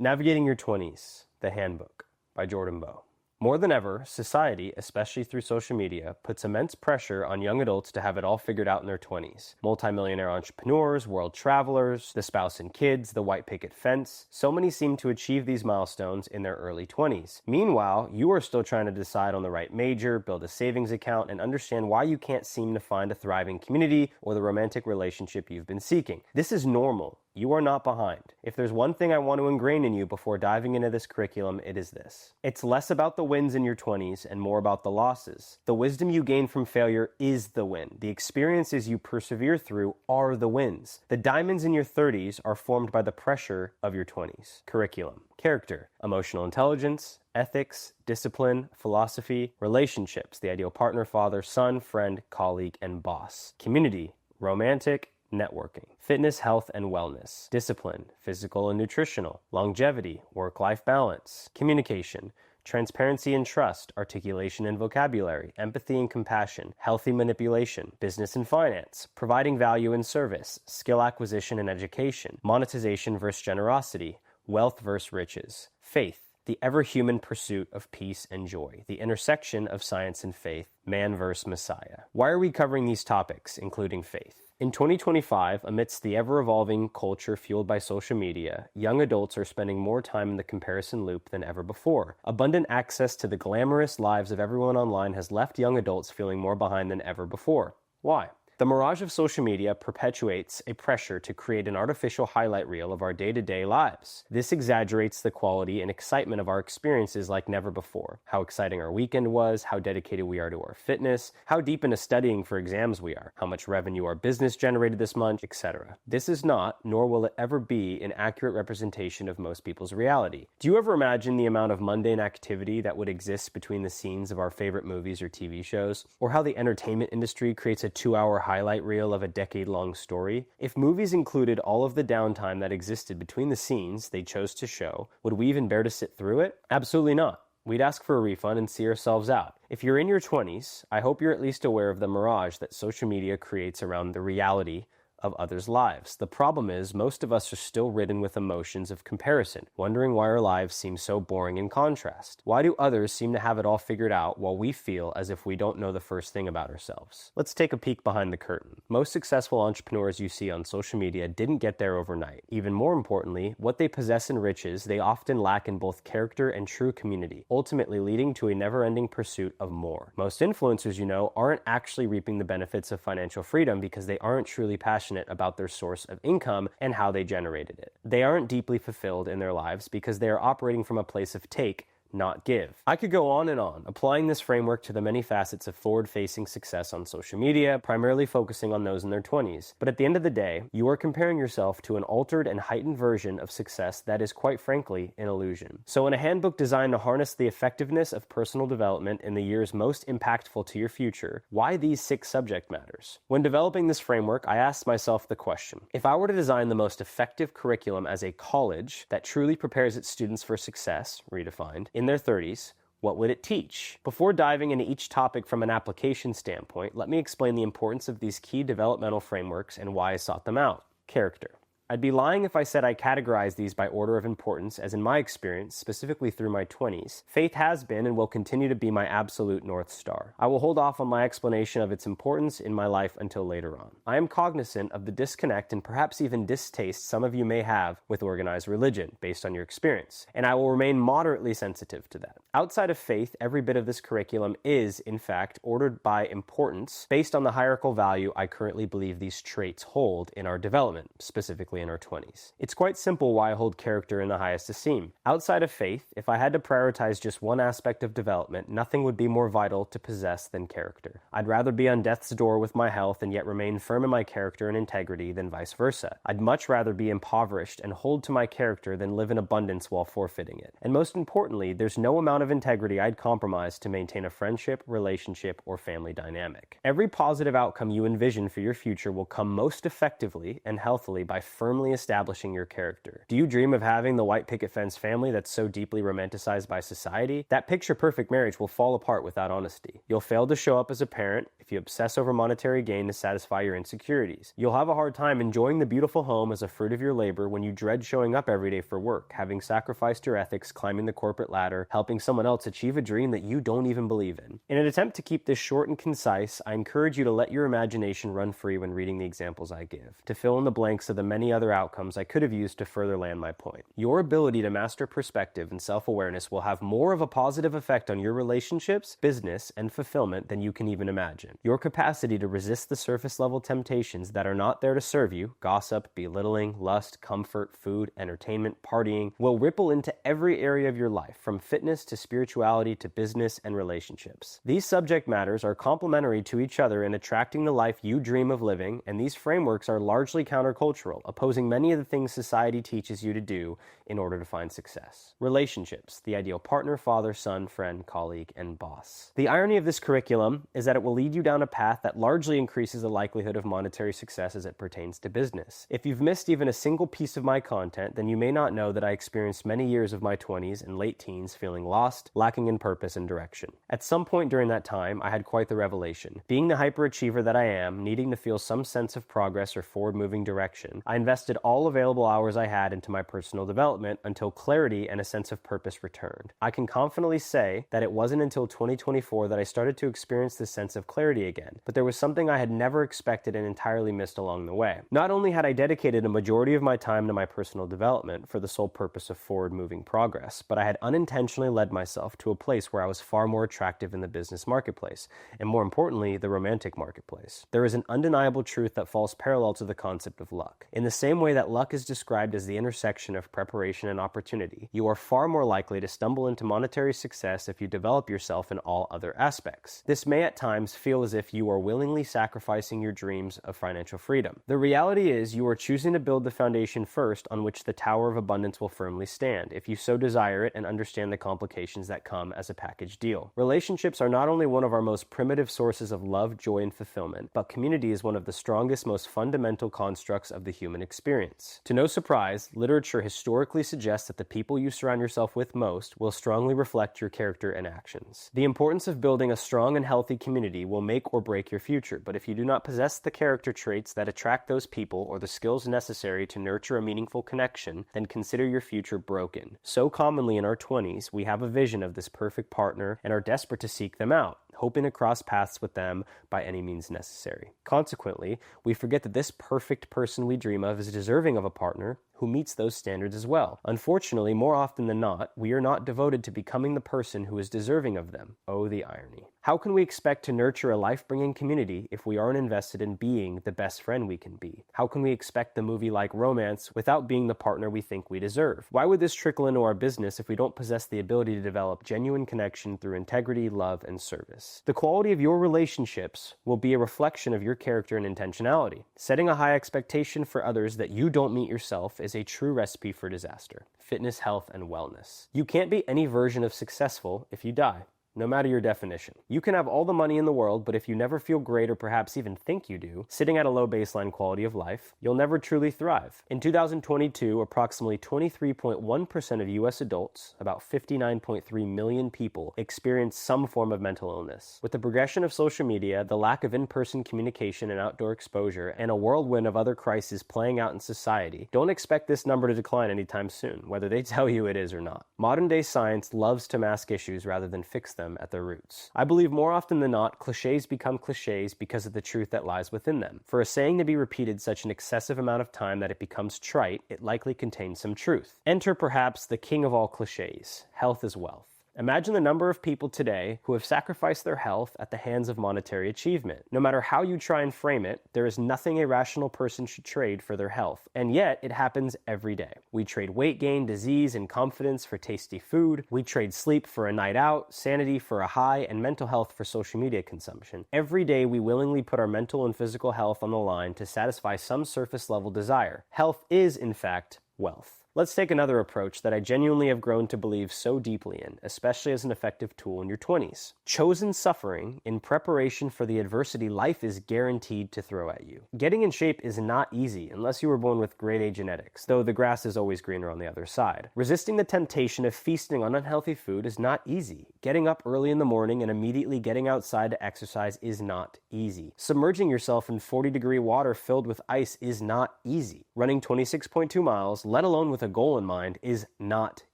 Navigating Your 20s, The Handbook by Beau. More than ever, society, especially through social media, puts immense pressure on young adults to have it all figured out in their 20s. Multimillionaire entrepreneurs, world travelers, the spouse and kids, the white picket fence. So many seem to achieve these milestones in their early 20s. Meanwhile, you are still trying to decide on the right major, build a savings account, and understand why you can't seem to find a thriving community or the romantic relationship you've been seeking. This is normal. You are not behind. If there's one thing I want to ingrain in you before diving into this curriculum, it is this. It's less about the wins in your 20s and more about the losses. The wisdom you gain from failure is the win. The experiences you persevere through are the wins. The diamonds in your 30s are formed by the pressure of your 20s. Curriculum. Character. Emotional intelligence. Ethics, discipline, philosophy, relationships, the ideal partner, father, son, friend, colleague, and boss. Community. Romantic, networking, fitness, health, and wellness, discipline, physical and nutritional, longevity, work-life balance, communication, transparency and trust, articulation and vocabulary, empathy and compassion, healthy manipulation, business and finance, providing value and service, skill acquisition and education, monetization versus generosity, wealth versus riches, faith, the ever-human pursuit of peace and joy, the intersection of science and faith, man versus Messiah. Why are we covering these topics, including faith? In 2025, amidst the ever-evolving culture fueled by social media, young adults are spending more time in the comparison loop than ever before. Abundant access to the glamorous lives of everyone online has left young adults feeling more behind than ever before. Why? The mirage of social media perpetuates a pressure to create an artificial highlight reel of our day-to-day lives. This exaggerates the quality and excitement of our experiences like never before. How exciting our weekend was, how dedicated we are to our fitness, how deep into studying for exams we are, how much revenue our business generated this month, etc. This is not, nor will it ever be, an accurate representation of most people's reality. Do you ever imagine the amount of mundane activity that would exist between the scenes of our favorite movies or TV shows? Or how the entertainment industry creates a 2-hour highlight reel of a decade-long story? If movies included all of the downtime that existed between the scenes they chose to show, would we even bear to sit through it? Absolutely not. We'd ask for a refund and see ourselves out. If you're in your 20s, I hope you're at least aware of the mirage that social media creates around the reality of others' lives. The problem is, most of us are still ridden with emotions of comparison, wondering why our lives seem so boring in contrast. Why do others seem to have it all figured out while we feel as if we don't know the first thing about ourselves? Let's take a peek behind the curtain. Most successful entrepreneurs you see on social media didn't get there overnight. Even more importantly, what they possess in riches, they often lack in both character and true community, ultimately leading to a never-ending pursuit of more. Most influencers you know aren't actually reaping the benefits of financial freedom because they aren't truly passionate about their source of income and how they generated it. They aren't deeply fulfilled in their lives because they are operating from a place of take, not give. I could go on and on, applying this framework to the many facets of forward-facing success on social media, primarily focusing on those in their 20s. But at the end of the day, you are comparing yourself to an altered and heightened version of success that is, quite frankly, an illusion. So in a handbook designed to harness the effectiveness of personal development in the years most impactful to your future, why these 6 subject matters? When developing this framework, I asked myself the question: if I were to design the most effective curriculum as a college that truly prepares its students for success, redefined, in their 30s, what would it teach? Before diving into each topic from an application standpoint, let me explain the importance of these key developmental frameworks and why I sought them out. Character. I'd be lying if I said I categorize these by order of importance, as in my experience, specifically through my 20s, faith has been and will continue to be my absolute North Star. I will hold off on my explanation of its importance in my life until later on. I am cognizant of the disconnect and perhaps even distaste some of you may have with organized religion, based on your experience, and I will remain moderately sensitive to that. Outside of faith, every bit of this curriculum is, in fact, ordered by importance, based on the hierarchical value I currently believe these traits hold in our development, specifically in our 20s. It's quite simple why I hold character in the highest esteem. Outside of faith, if I had to prioritize just one aspect of development, nothing would be more vital to possess than character. I'd rather be on death's door with my health and yet remain firm in my character and integrity than vice versa. I'd much rather be impoverished and hold to my character than live in abundance while forfeiting it. And most importantly, there's no amount of integrity I'd compromise to maintain a friendship, relationship, or family dynamic. Every positive outcome you envision for your future will come most effectively and healthily by firm firmly establishing your character. Do you dream of having the white picket fence family that's so deeply romanticized by society? That picture-perfect marriage will fall apart without honesty. You'll fail to show up as a parent if you obsess over monetary gain to satisfy your insecurities. You'll have a hard time enjoying the beautiful home as a fruit of your labor when you dread showing up every day for work, having sacrificed your ethics, climbing the corporate ladder, helping someone else achieve a dream that you don't even believe in. In an attempt to keep this short and concise, I encourage you to let your imagination run free when reading the examples I give, to fill in the blanks of the many other outcomes I could have used to further land my point. Your ability to master perspective and self-awareness will have more of a positive effect on your relationships, business, and fulfillment than you can even imagine. Your capacity to resist the surface-level temptations that are not there to serve you, gossip, belittling, lust, comfort, food, entertainment, partying, will ripple into every area of your life, from fitness to spirituality to business and relationships. These subject matters are complementary to each other in attracting the life you dream of living, and these frameworks are largely countercultural, opposing many of the things society teaches you to do in order to find success. Relationships, the ideal partner, father, son, friend, colleague, and boss. The irony of this curriculum is that it will lead you down a path that largely increases the likelihood of monetary success as it pertains to business. If you've missed even a single piece of my content, then you may not know that I experienced many years of my 20s and late teens feeling lost, lacking in purpose and direction. At some point during that time, I had quite the revelation. Being the hyperachiever that I am, needing to feel some sense of progress or forward-moving direction, I invested all available hours I had into my personal development until clarity and a sense of purpose returned. I can confidently say that it wasn't until 2024 that I started to experience this sense of clarity again, but there was something I had never expected and entirely missed along the way. Not only had I dedicated a majority of my time to my personal development for the sole purpose of forward-moving progress, but I had unintentionally led myself to a place where I was far more attractive in the business marketplace, and more importantly, the romantic marketplace. There is an undeniable truth that falls parallel to the concept of luck. In the same way that luck is described as the intersection of preparation and opportunity, you are far more likely to stumble into monetary success if you develop yourself in all other aspects. This may at times feel as if you are willingly sacrificing your dreams of financial freedom. The reality is you are choosing to build the foundation first on which the Tower of Abundance will firmly stand, if you so desire it and understand the complications that come as a package deal. Relationships are not only one of our most primitive sources of love, joy, and fulfillment, but community is one of the strongest, most fundamental constructs of the human experience. To no surprise, literature historically suggests that the people you surround yourself with most will strongly reflect your character and actions. The importance of building a strong and healthy community will make or break your future, but if you do not possess the character traits that attract those people or the skills necessary to nurture a meaningful connection, then consider your future broken. So commonly in our 20s, we have a vision of this perfect partner and are desperate to seek them out, hoping to cross paths with them by any means necessary. Consequently, we forget that this perfect person we dream of is deserving of a partner who meets those standards as well. Unfortunately, more often than not, we are not devoted to becoming the person who is deserving of them. Oh, the irony. How can we expect to nurture a life-bringing community if we aren't invested in being the best friend we can be? How can we expect the movie-like romance without being the partner we think we deserve? Why would this trickle into our business if we don't possess the ability to develop genuine connection through integrity, love, and service? The quality of your relationships will be a reflection of your character and intentionality. Setting a high expectation for others that you don't meet yourself is a true recipe for disaster. Fitness, health, and wellness. You can't be any version of successful if you die, no matter your definition. You can have all the money in the world, but if you never feel great or perhaps even think you do, sitting at a low baseline quality of life, you'll never truly thrive. In 2022, approximately 23.1% of U.S. adults, about 59.3 million people, experienced some form of mental illness. With the progression of social media, the lack of in-person communication and outdoor exposure, and a whirlwind of other crises playing out in society, don't expect this number to decline anytime soon, whether they tell you it is or not. Modern-day science loves to mask issues rather than fix them at their roots. I believe more often than not, cliches become cliches because of the truth that lies within them. For a saying to be repeated such an excessive amount of time that it becomes trite, it likely contains some truth. Enter perhaps the king of all cliches: health is wealth. Imagine the number of people today who have sacrificed their health at the hands of monetary achievement. No matter how you try and frame it, there is nothing a rational person should trade for their health. And yet, it happens every day. We trade weight gain, disease, and confidence for tasty food. We trade sleep for a night out, sanity for a high, and mental health for social media consumption. Every day, we willingly put our mental and physical health on the line to satisfy some surface-level desire. Health is, in fact, wealth. Let's take another approach that I genuinely have grown to believe so deeply in, especially as an effective tool in your 20s. Chosen suffering in preparation for the adversity life is guaranteed to throw at you. Getting in shape is not easy unless you were born with grade A genetics, though the grass is always greener on the other side. Resisting the temptation of feasting on unhealthy food is not easy. Getting up early in the morning and immediately getting outside to exercise is not easy. Submerging yourself in 40-degree water filled with ice is not easy. Running 26.2 miles, let alone with a goal in mind, is not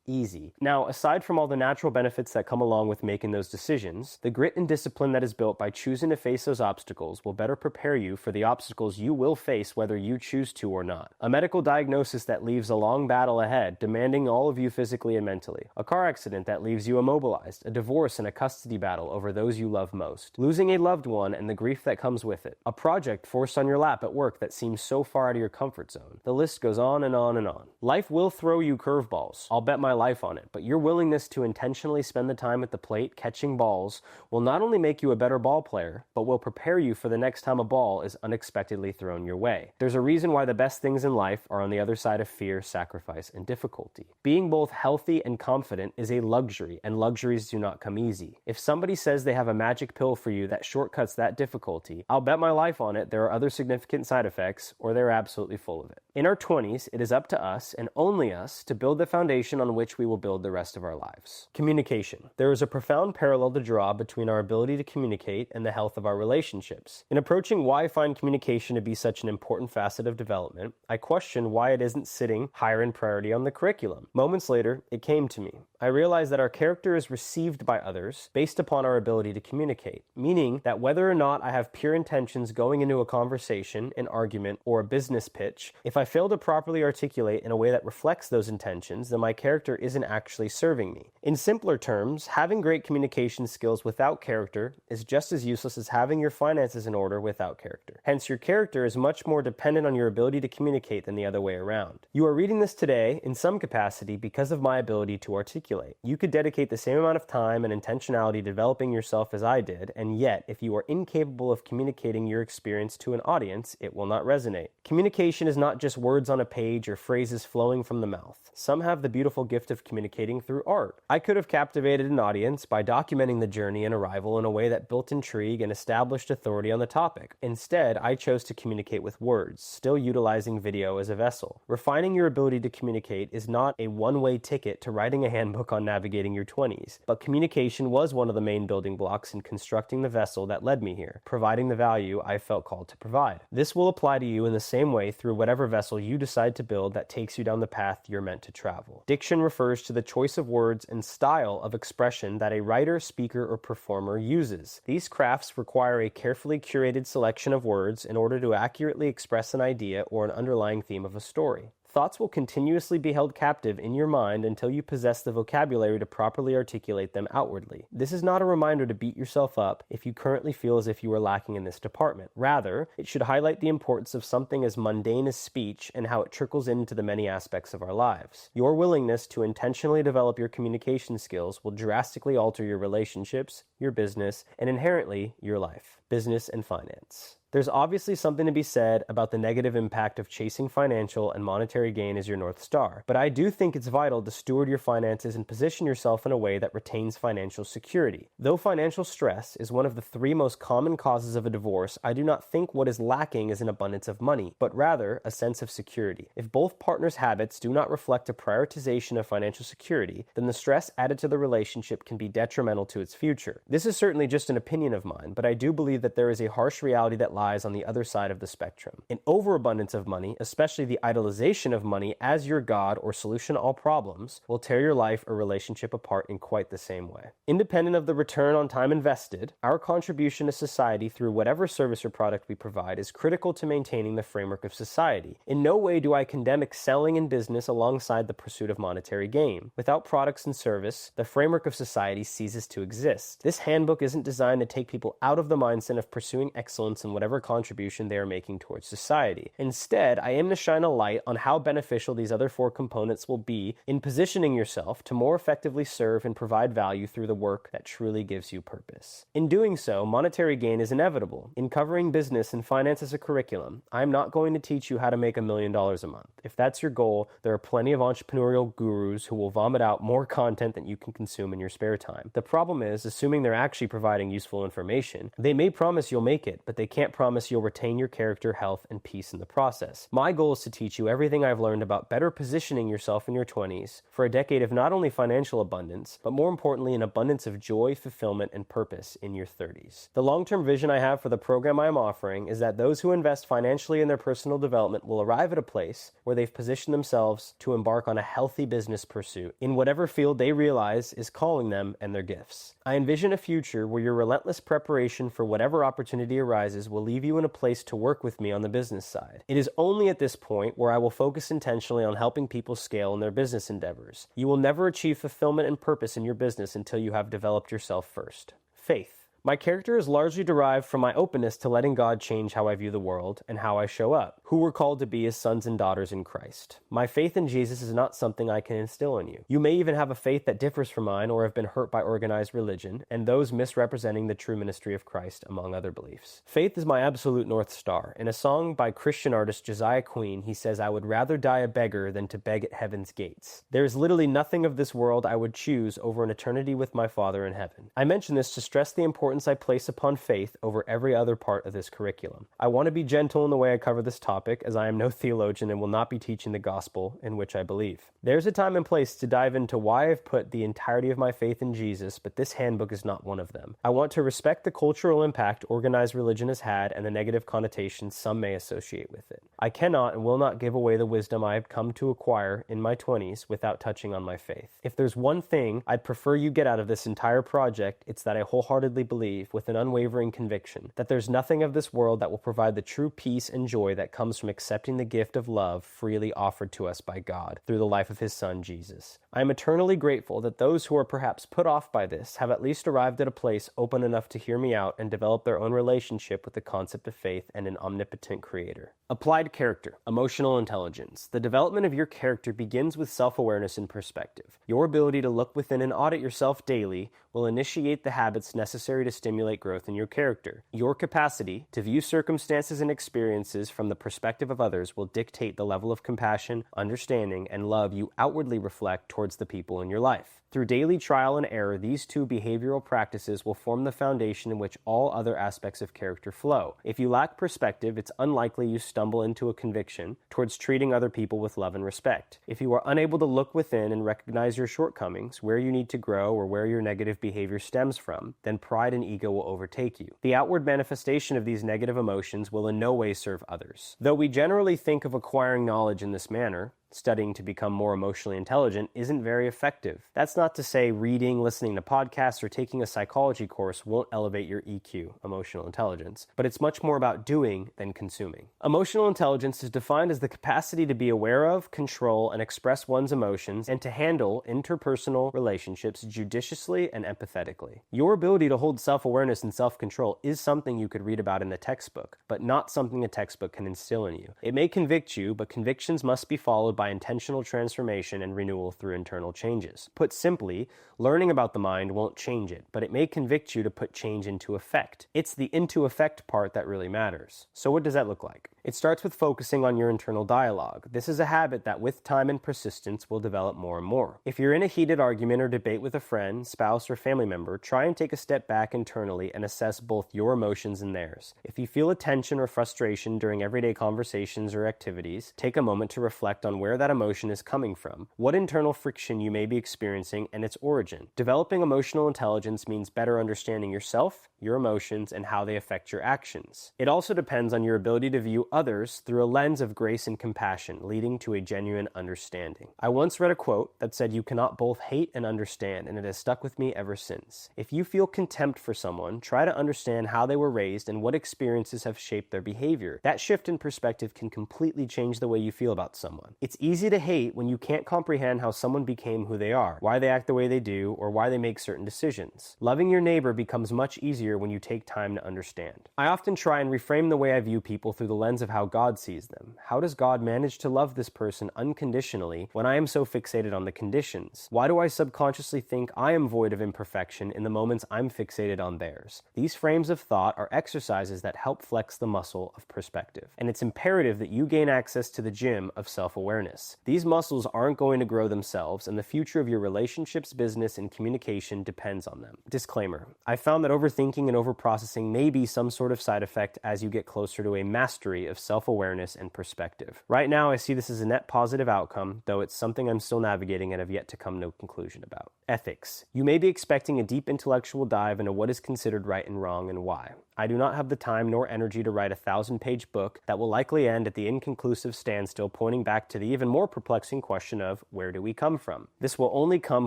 easy. Now, aside from all the natural benefits that come along with making those decisions, the grit and discipline that is built by choosing to face those obstacles will better prepare you for the obstacles you will face whether you choose to or not. A medical diagnosis that leaves a long battle ahead, demanding all of you physically and mentally. A car accident that leaves you immobilized. A divorce and a custody battle over those you love most. Losing a loved one and the grief that comes with it. A project forced on your lap at work that seems so far out of your comfort zone. The list goes on and on and on. Life will throw you curveballs. I'll bet my life on it, but your willingness to intentionally spend the time at the plate catching balls will not only make you a better ball player, but will prepare you for the next time a ball is unexpectedly thrown your way. There's a reason why the best things in life are on the other side of fear, sacrifice, and difficulty. Being both healthy and confident is a luxury, and luxuries do not come easy. If somebody says they have a magic pill for you that shortcuts that difficulty, I'll bet my life on it there are other significant side effects, or they're absolutely full of it. In our 20s, it is up to us, and only us, to build the foundation on which we will build the rest of our lives. Communication. There is a profound parallel to draw between our ability to communicate and the health of our relationships. In approaching why I find communication to be such an important facet of development, I question why it isn't sitting higher in priority on the curriculum. Moments later, it came to me. I realized that our character is received by others based upon our ability to communicate, meaning that whether or not I have pure intentions going into a conversation, an argument, or a business pitch, if I fail to properly articulate in a way that reflects those intentions, then my character isn't actually serving me. In simpler terms, having great communication skills without character is just as useless as having your finances in order without character. Hence, your character is much more dependent on your ability to communicate than the other way around. You are reading this today in some capacity because of my ability to articulate. You could dedicate the same amount of time and intentionality to developing yourself as I did, and yet, if you are incapable of communicating your experience to an audience, it will not resonate. Communication is not just words on a page or phrases flowing from the mouth. Some have the beautiful gift of communicating through art. I could have captivated an audience by documenting the journey and arrival in a way that built intrigue and established authority on the topic. Instead, I chose to communicate with words, still utilizing video as a vessel. Refining your ability to communicate is not a one-way ticket to writing a handbook on navigating your 20s, but communication was one of the main building blocks in constructing the vessel that led me here, providing the value I felt called to provide. This will apply to you in the same way through whatever vessel you decide to build that takes you down the path you're meant to travel. Diction refers to the choice of words and style of expression that a writer, speaker, or performer uses. These crafts require a carefully curated selection of words in order to accurately express an idea or an underlying theme of a story. Thoughts will continuously be held captive in your mind until you possess the vocabulary to properly articulate them outwardly. This is not a reminder to beat yourself up if you currently feel as if you are lacking in this department. Rather, it should highlight the importance of something as mundane as speech and how it trickles into the many aspects of our lives. Your willingness to intentionally develop your communication skills will drastically alter your relationships, your business, and inherently, your life, business, and finance. There's obviously something to be said about the negative impact of chasing financial and monetary gain as your North Star, but I do think it's vital to steward your finances and position yourself in a way that retains financial security. Though financial stress is one of the 3 most common causes of a divorce, I do not think what is lacking is an abundance of money, but rather a sense of security. If both partners' habits do not reflect a prioritization of financial security, then the stress added to the relationship can be detrimental to its future. This is certainly just an opinion of mine, but I do believe that there is a harsh reality that lies on the other side of the spectrum. An overabundance of money, especially the idolization of money as your god or solution to all problems, will tear your life or relationship apart in quite the same way. Independent of the return on time invested, our contribution to society through whatever service or product we provide is critical to maintaining the framework of society. In no way do I condemn excelling in business alongside the pursuit of monetary gain. Without products and service, the framework of society ceases to exist. This handbook isn't designed to take people out of the mindset of pursuing excellence in whatever whatever contribution they are making towards society. Instead, I aim to shine a light on how beneficial these other 4 components will be in positioning yourself to more effectively serve and provide value through the work that truly gives you purpose. In doing so, monetary gain is inevitable. In covering business and finance as a curriculum, I'm not going to teach you how to make $1 million a month. If that's your goal, there are plenty of entrepreneurial gurus who will vomit out more content than you can consume in your spare time. The problem is, assuming they're actually providing useful information, they may promise you'll make it, but they can't promise you'll retain your character, health, and peace in the process. My goal is to teach you everything I've learned about better positioning yourself in your 20s for a decade of not only financial abundance, but more importantly, an abundance of joy, fulfillment, and purpose in your 30s. The long-term vision I have for the program I am offering is that those who invest financially in their personal development will arrive at a place where they've positioned themselves to embark on a healthy business pursuit in whatever field they realize is calling them and their gifts. I envision a future where your relentless preparation for whatever opportunity arises will leave you in a place to work with me on the business side. It is only at this point where I will focus intentionally on helping people scale in their business endeavors. You will never achieve fulfillment and purpose in your business until you have developed yourself first. Faith. My character is largely derived from my openness to letting God change how I view the world and how I show up, who we're called to be as sons and daughters in Christ. My faith in Jesus is not something I can instill in you. You may even have a faith that differs from mine or have been hurt by organized religion and those misrepresenting the true ministry of Christ, among other beliefs. Faith is my absolute North Star. In a song by Christian artist Josiah Queen, he says, "I would rather die a beggar than to beg at heaven's gates." There is literally nothing of this world I would choose over an eternity with my Father in heaven. I mention this to stress the importance I place upon faith over every other part of this curriculum. I want to be gentle in the way I cover this topic, as I am no theologian and will not be teaching the gospel in which I believe. There's a time and place to dive into why I've put the entirety of my faith in Jesus, but this handbook is not one of them. I want to respect the cultural impact organized religion has had and the negative connotations some may associate with it. I cannot and will not give away the wisdom I have come to acquire in my 20s without touching on my faith. If there's one thing I'd prefer you get out of this entire project, it's that I wholeheartedly believe, with an unwavering conviction, that there's nothing of this world that will provide the true peace and joy that comes from accepting the gift of love freely offered to us by God through the life of His Son, Jesus. I am eternally grateful that those who are perhaps put off by this have at least arrived at a place open enough to hear me out and develop their own relationship with the concept of faith and an omnipotent Creator. Applied character, emotional intelligence. The development of your character begins with self-awareness and perspective. Your ability to look within and audit yourself daily will initiate the habits necessary to stimulate growth in your character. Your capacity to view circumstances and experiences from the perspective of others will dictate the level of compassion, understanding, and love you outwardly reflect towards the people in your life. Through daily trial and error, these 2 behavioral practices will form the foundation in which all other aspects of character flow. If you lack perspective, it's unlikely you stumble into a conviction towards treating other people with love and respect. If you are unable to look within and recognize your shortcomings, where you need to grow, or where your negative behavior stems from, then pride and ego will overtake you. The outward manifestation of these negative emotions will in no way serve others. Though we generally think of acquiring knowledge in this manner, studying to become more emotionally intelligent isn't very effective. That's not to say reading, listening to podcasts, or taking a psychology course won't elevate your EQ, emotional intelligence, but it's much more about doing than consuming. Emotional intelligence is defined as the capacity to be aware of, control, and express one's emotions, and to handle interpersonal relationships judiciously and empathetically. Your ability to hold self-awareness and self-control is something you could read about in a textbook, but not something a textbook can instill in you. It may convict you, but convictions must be followed by intentional transformation and renewal through internal changes. Put simply, learning about the mind won't change it, but it may convict you to put change into effect. It's the into effect part that really matters. So what does that look like? It starts with focusing on your internal dialogue. This is a habit that with time and persistence will develop more and more. If you're in a heated argument or debate with a friend, spouse, or family member, try and take a step back internally and assess both your emotions and theirs. If you feel a tension or frustration during everyday conversations or activities, take a moment to reflect on where that emotion is coming from, what internal friction you may be experiencing, and its origin. Developing emotional intelligence means better understanding yourself, your emotions, and how they affect your actions. It also depends on your ability to view others through a lens of grace and compassion, leading to a genuine understanding. I once read a quote that said, "You cannot both hate and understand," and it has stuck with me ever since. If you feel contempt for someone, try to understand how they were raised and what experiences have shaped their behavior. That shift in perspective can completely change the way you feel about someone. It's easy to hate when you can't comprehend how someone became who they are, why they act the way they do, or why they make certain decisions. Loving your neighbor becomes much easier when you take time to understand. I often try and reframe the way I view people through the lens of how God sees them. How does God manage to love this person unconditionally when I am so fixated on the conditions? Why do I subconsciously think I am void of imperfection in the moments I'm fixated on theirs? These frames of thought are exercises that help flex the muscle of perspective, and it's imperative that you gain access to the gym of self-awareness. These muscles aren't going to grow themselves, and the future of your relationships, business, and communication depends on them. Disclaimer: I found that overthinking and overprocessing may be some sort of side effect as you get closer to a mastery of self-awareness and perspective. Right now, I see this as a net positive outcome, though it's something I'm still navigating and have yet to come to a conclusion about. Ethics. You may be expecting a deep intellectual dive into what is considered right and wrong and why. I do not have the time nor energy to write a 1,000-page book that will likely end at the inconclusive standstill, pointing back to the even more perplexing question of, where do we come from? This will only come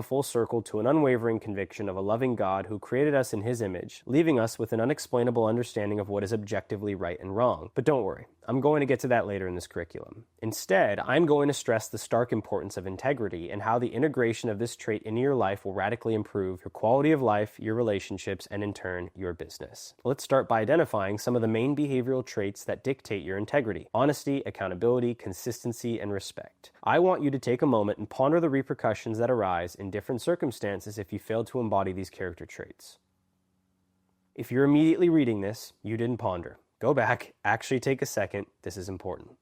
full circle to an unwavering conviction of a loving God who created us in His image, leaving us with an unexplainable understanding of what is objectively right and wrong. But don't worry, I'm going to get to that later in this curriculum. Instead, I'm going to stress the stark importance of integrity and how the integration of this trait into your life will radically improve your quality of life, your relationships, and in turn, your business. Let's start by identifying some of the main behavioral traits that dictate your integrity: honesty, accountability, consistency, and respect. I want you to take a moment and ponder the repercussions that arise in different circumstances if you fail to embody these character traits. If you're immediately reading this, you didn't ponder. Go back, actually take a second, this is important.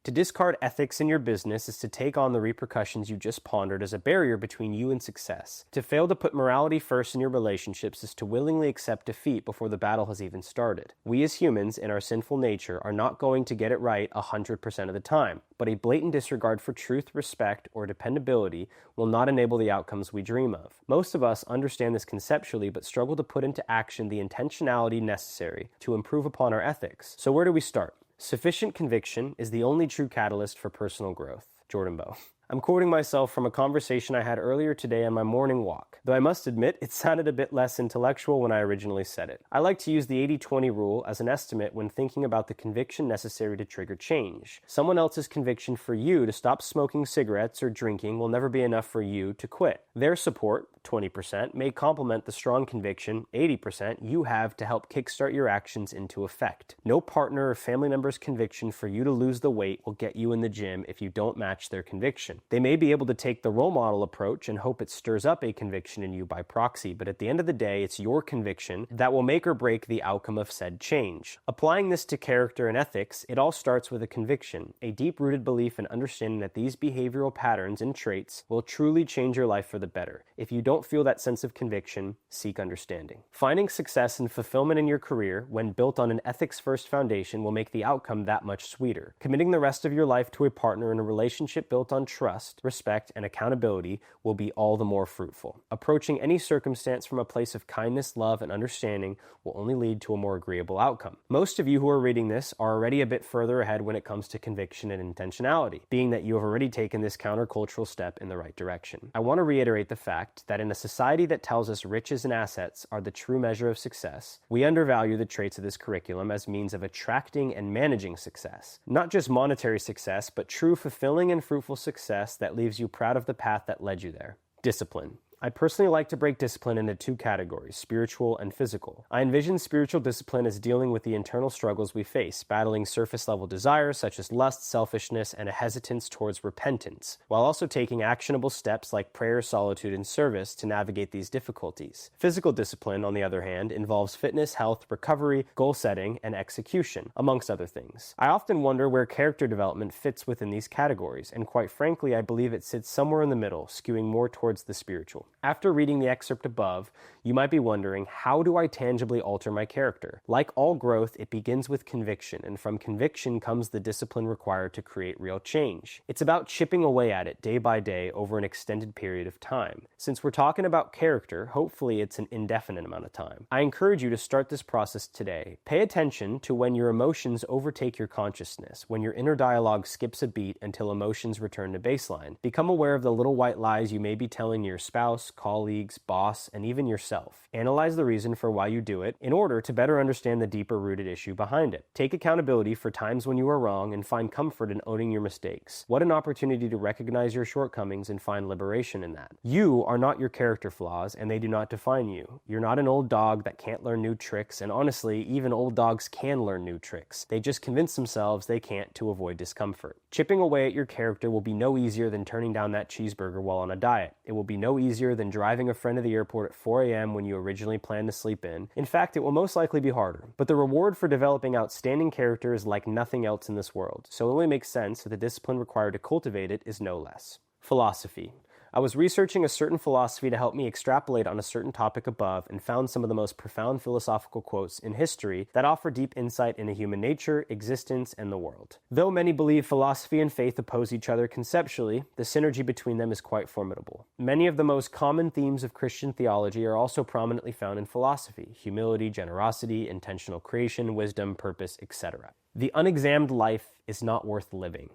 To discard ethics in your business is to take on the repercussions you just pondered as a barrier between you and success. To fail to put morality first in your relationships is to willingly accept defeat before the battle has even started. We as humans, in our sinful nature, are not going to get it right 100% of the time, but a blatant disregard for truth, respect, or dependability will not enable the outcomes we dream of. Most of us understand this conceptually, but struggle to put into action the intentionality necessary to improve upon our ethics. So where do we start? Sufficient conviction is the only true catalyst for personal growth. Beau. I'm quoting myself from a conversation I had earlier today on my morning walk, though I must admit it sounded a bit less intellectual when I originally said it. I like to use the 80-20 rule as an estimate when thinking about the conviction necessary to trigger change. Someone else's conviction for you to stop smoking cigarettes or drinking will never be enough for you to quit. Their support, 20%, may complement the strong conviction, 80%, you have to help kickstart your actions into effect. No partner or family member's conviction for you to lose the weight will get you in the gym if you don't match their conviction. They may be able to take the role model approach and hope it stirs up a conviction in you by proxy, but at the end of the day, it's your conviction that will make or break the outcome of said change. Applying this to character and ethics, it all starts with a conviction, a deep-rooted belief and understanding that these behavioral patterns and traits will truly change your life for the better. If you don't feel that sense of conviction, seek understanding. Finding success and fulfillment in your career, when built on an ethics-first foundation, will make the outcome that much sweeter. Committing the rest of your life to a partner in a relationship built on trust, respect, and accountability will be all the more fruitful. Approaching any circumstance from a place of kindness, love, and understanding will only lead to a more agreeable outcome. Most of you who are reading this are already a bit further ahead when it comes to conviction and intentionality, being that you have already taken this countercultural step in the right direction. I want to reiterate the fact that in a society that tells us riches and assets are the true measure of success, we undervalue the traits of this curriculum as means of attracting and managing success. Not just monetary success, but true fulfilling and fruitful success that leaves you proud of the path that led you there. Discipline. I personally like to break discipline into two categories, spiritual and physical. I envision spiritual discipline as dealing with the internal struggles we face, battling surface-level desires such as lust, selfishness, and a hesitance towards repentance, while also taking actionable steps like prayer, solitude, and service to navigate these difficulties. Physical discipline, on the other hand, involves fitness, health, recovery, goal setting, and execution, amongst other things. I often wonder where character development fits within these categories, and quite frankly, I believe it sits somewhere in the middle, skewing more towards the spiritual. After reading the excerpt above, you might be wondering, how do I tangibly alter my character? Like all growth, it begins with conviction, and from conviction comes the discipline required to create real change. It's about chipping away at it day by day over an extended period of time. Since we're talking about character, hopefully it's an indefinite amount of time. I encourage you to start this process today. Pay attention to when your emotions overtake your consciousness, when your inner dialogue skips a beat until emotions return to baseline. Become aware of the little white lies you may be telling your spouse, colleagues, boss, and even yourself. Analyze the reason for why you do it in order to better understand the deeper rooted issue behind it. Take accountability for times when you are wrong and find comfort in owning your mistakes. What an opportunity to recognize your shortcomings and find liberation in that. You are not your character flaws, and they do not define you. You're not an old dog that can't learn new tricks, and honestly, even old dogs can learn new tricks. They just convince themselves they can't to avoid discomfort. Chipping away at your character will be no easier than turning down that cheeseburger while on a diet. It will be no easier than driving a friend to the airport at 4 a.m. when you originally planned to sleep in. In fact, it will most likely be harder. But the reward for developing outstanding character is like nothing else in this world, so it only makes sense that the discipline required to cultivate it is no less. Philosophy. I was researching a certain philosophy to help me extrapolate on a certain topic above and found some of the most profound philosophical quotes in history that offer deep insight into human nature, existence, and the world. Though many believe philosophy and faith oppose each other conceptually, the synergy between them is quite formidable. Many of the most common themes of Christian theology are also prominently found in philosophy: humility, generosity, intentional creation, wisdom, purpose, etc. The unexamined life is not worth living.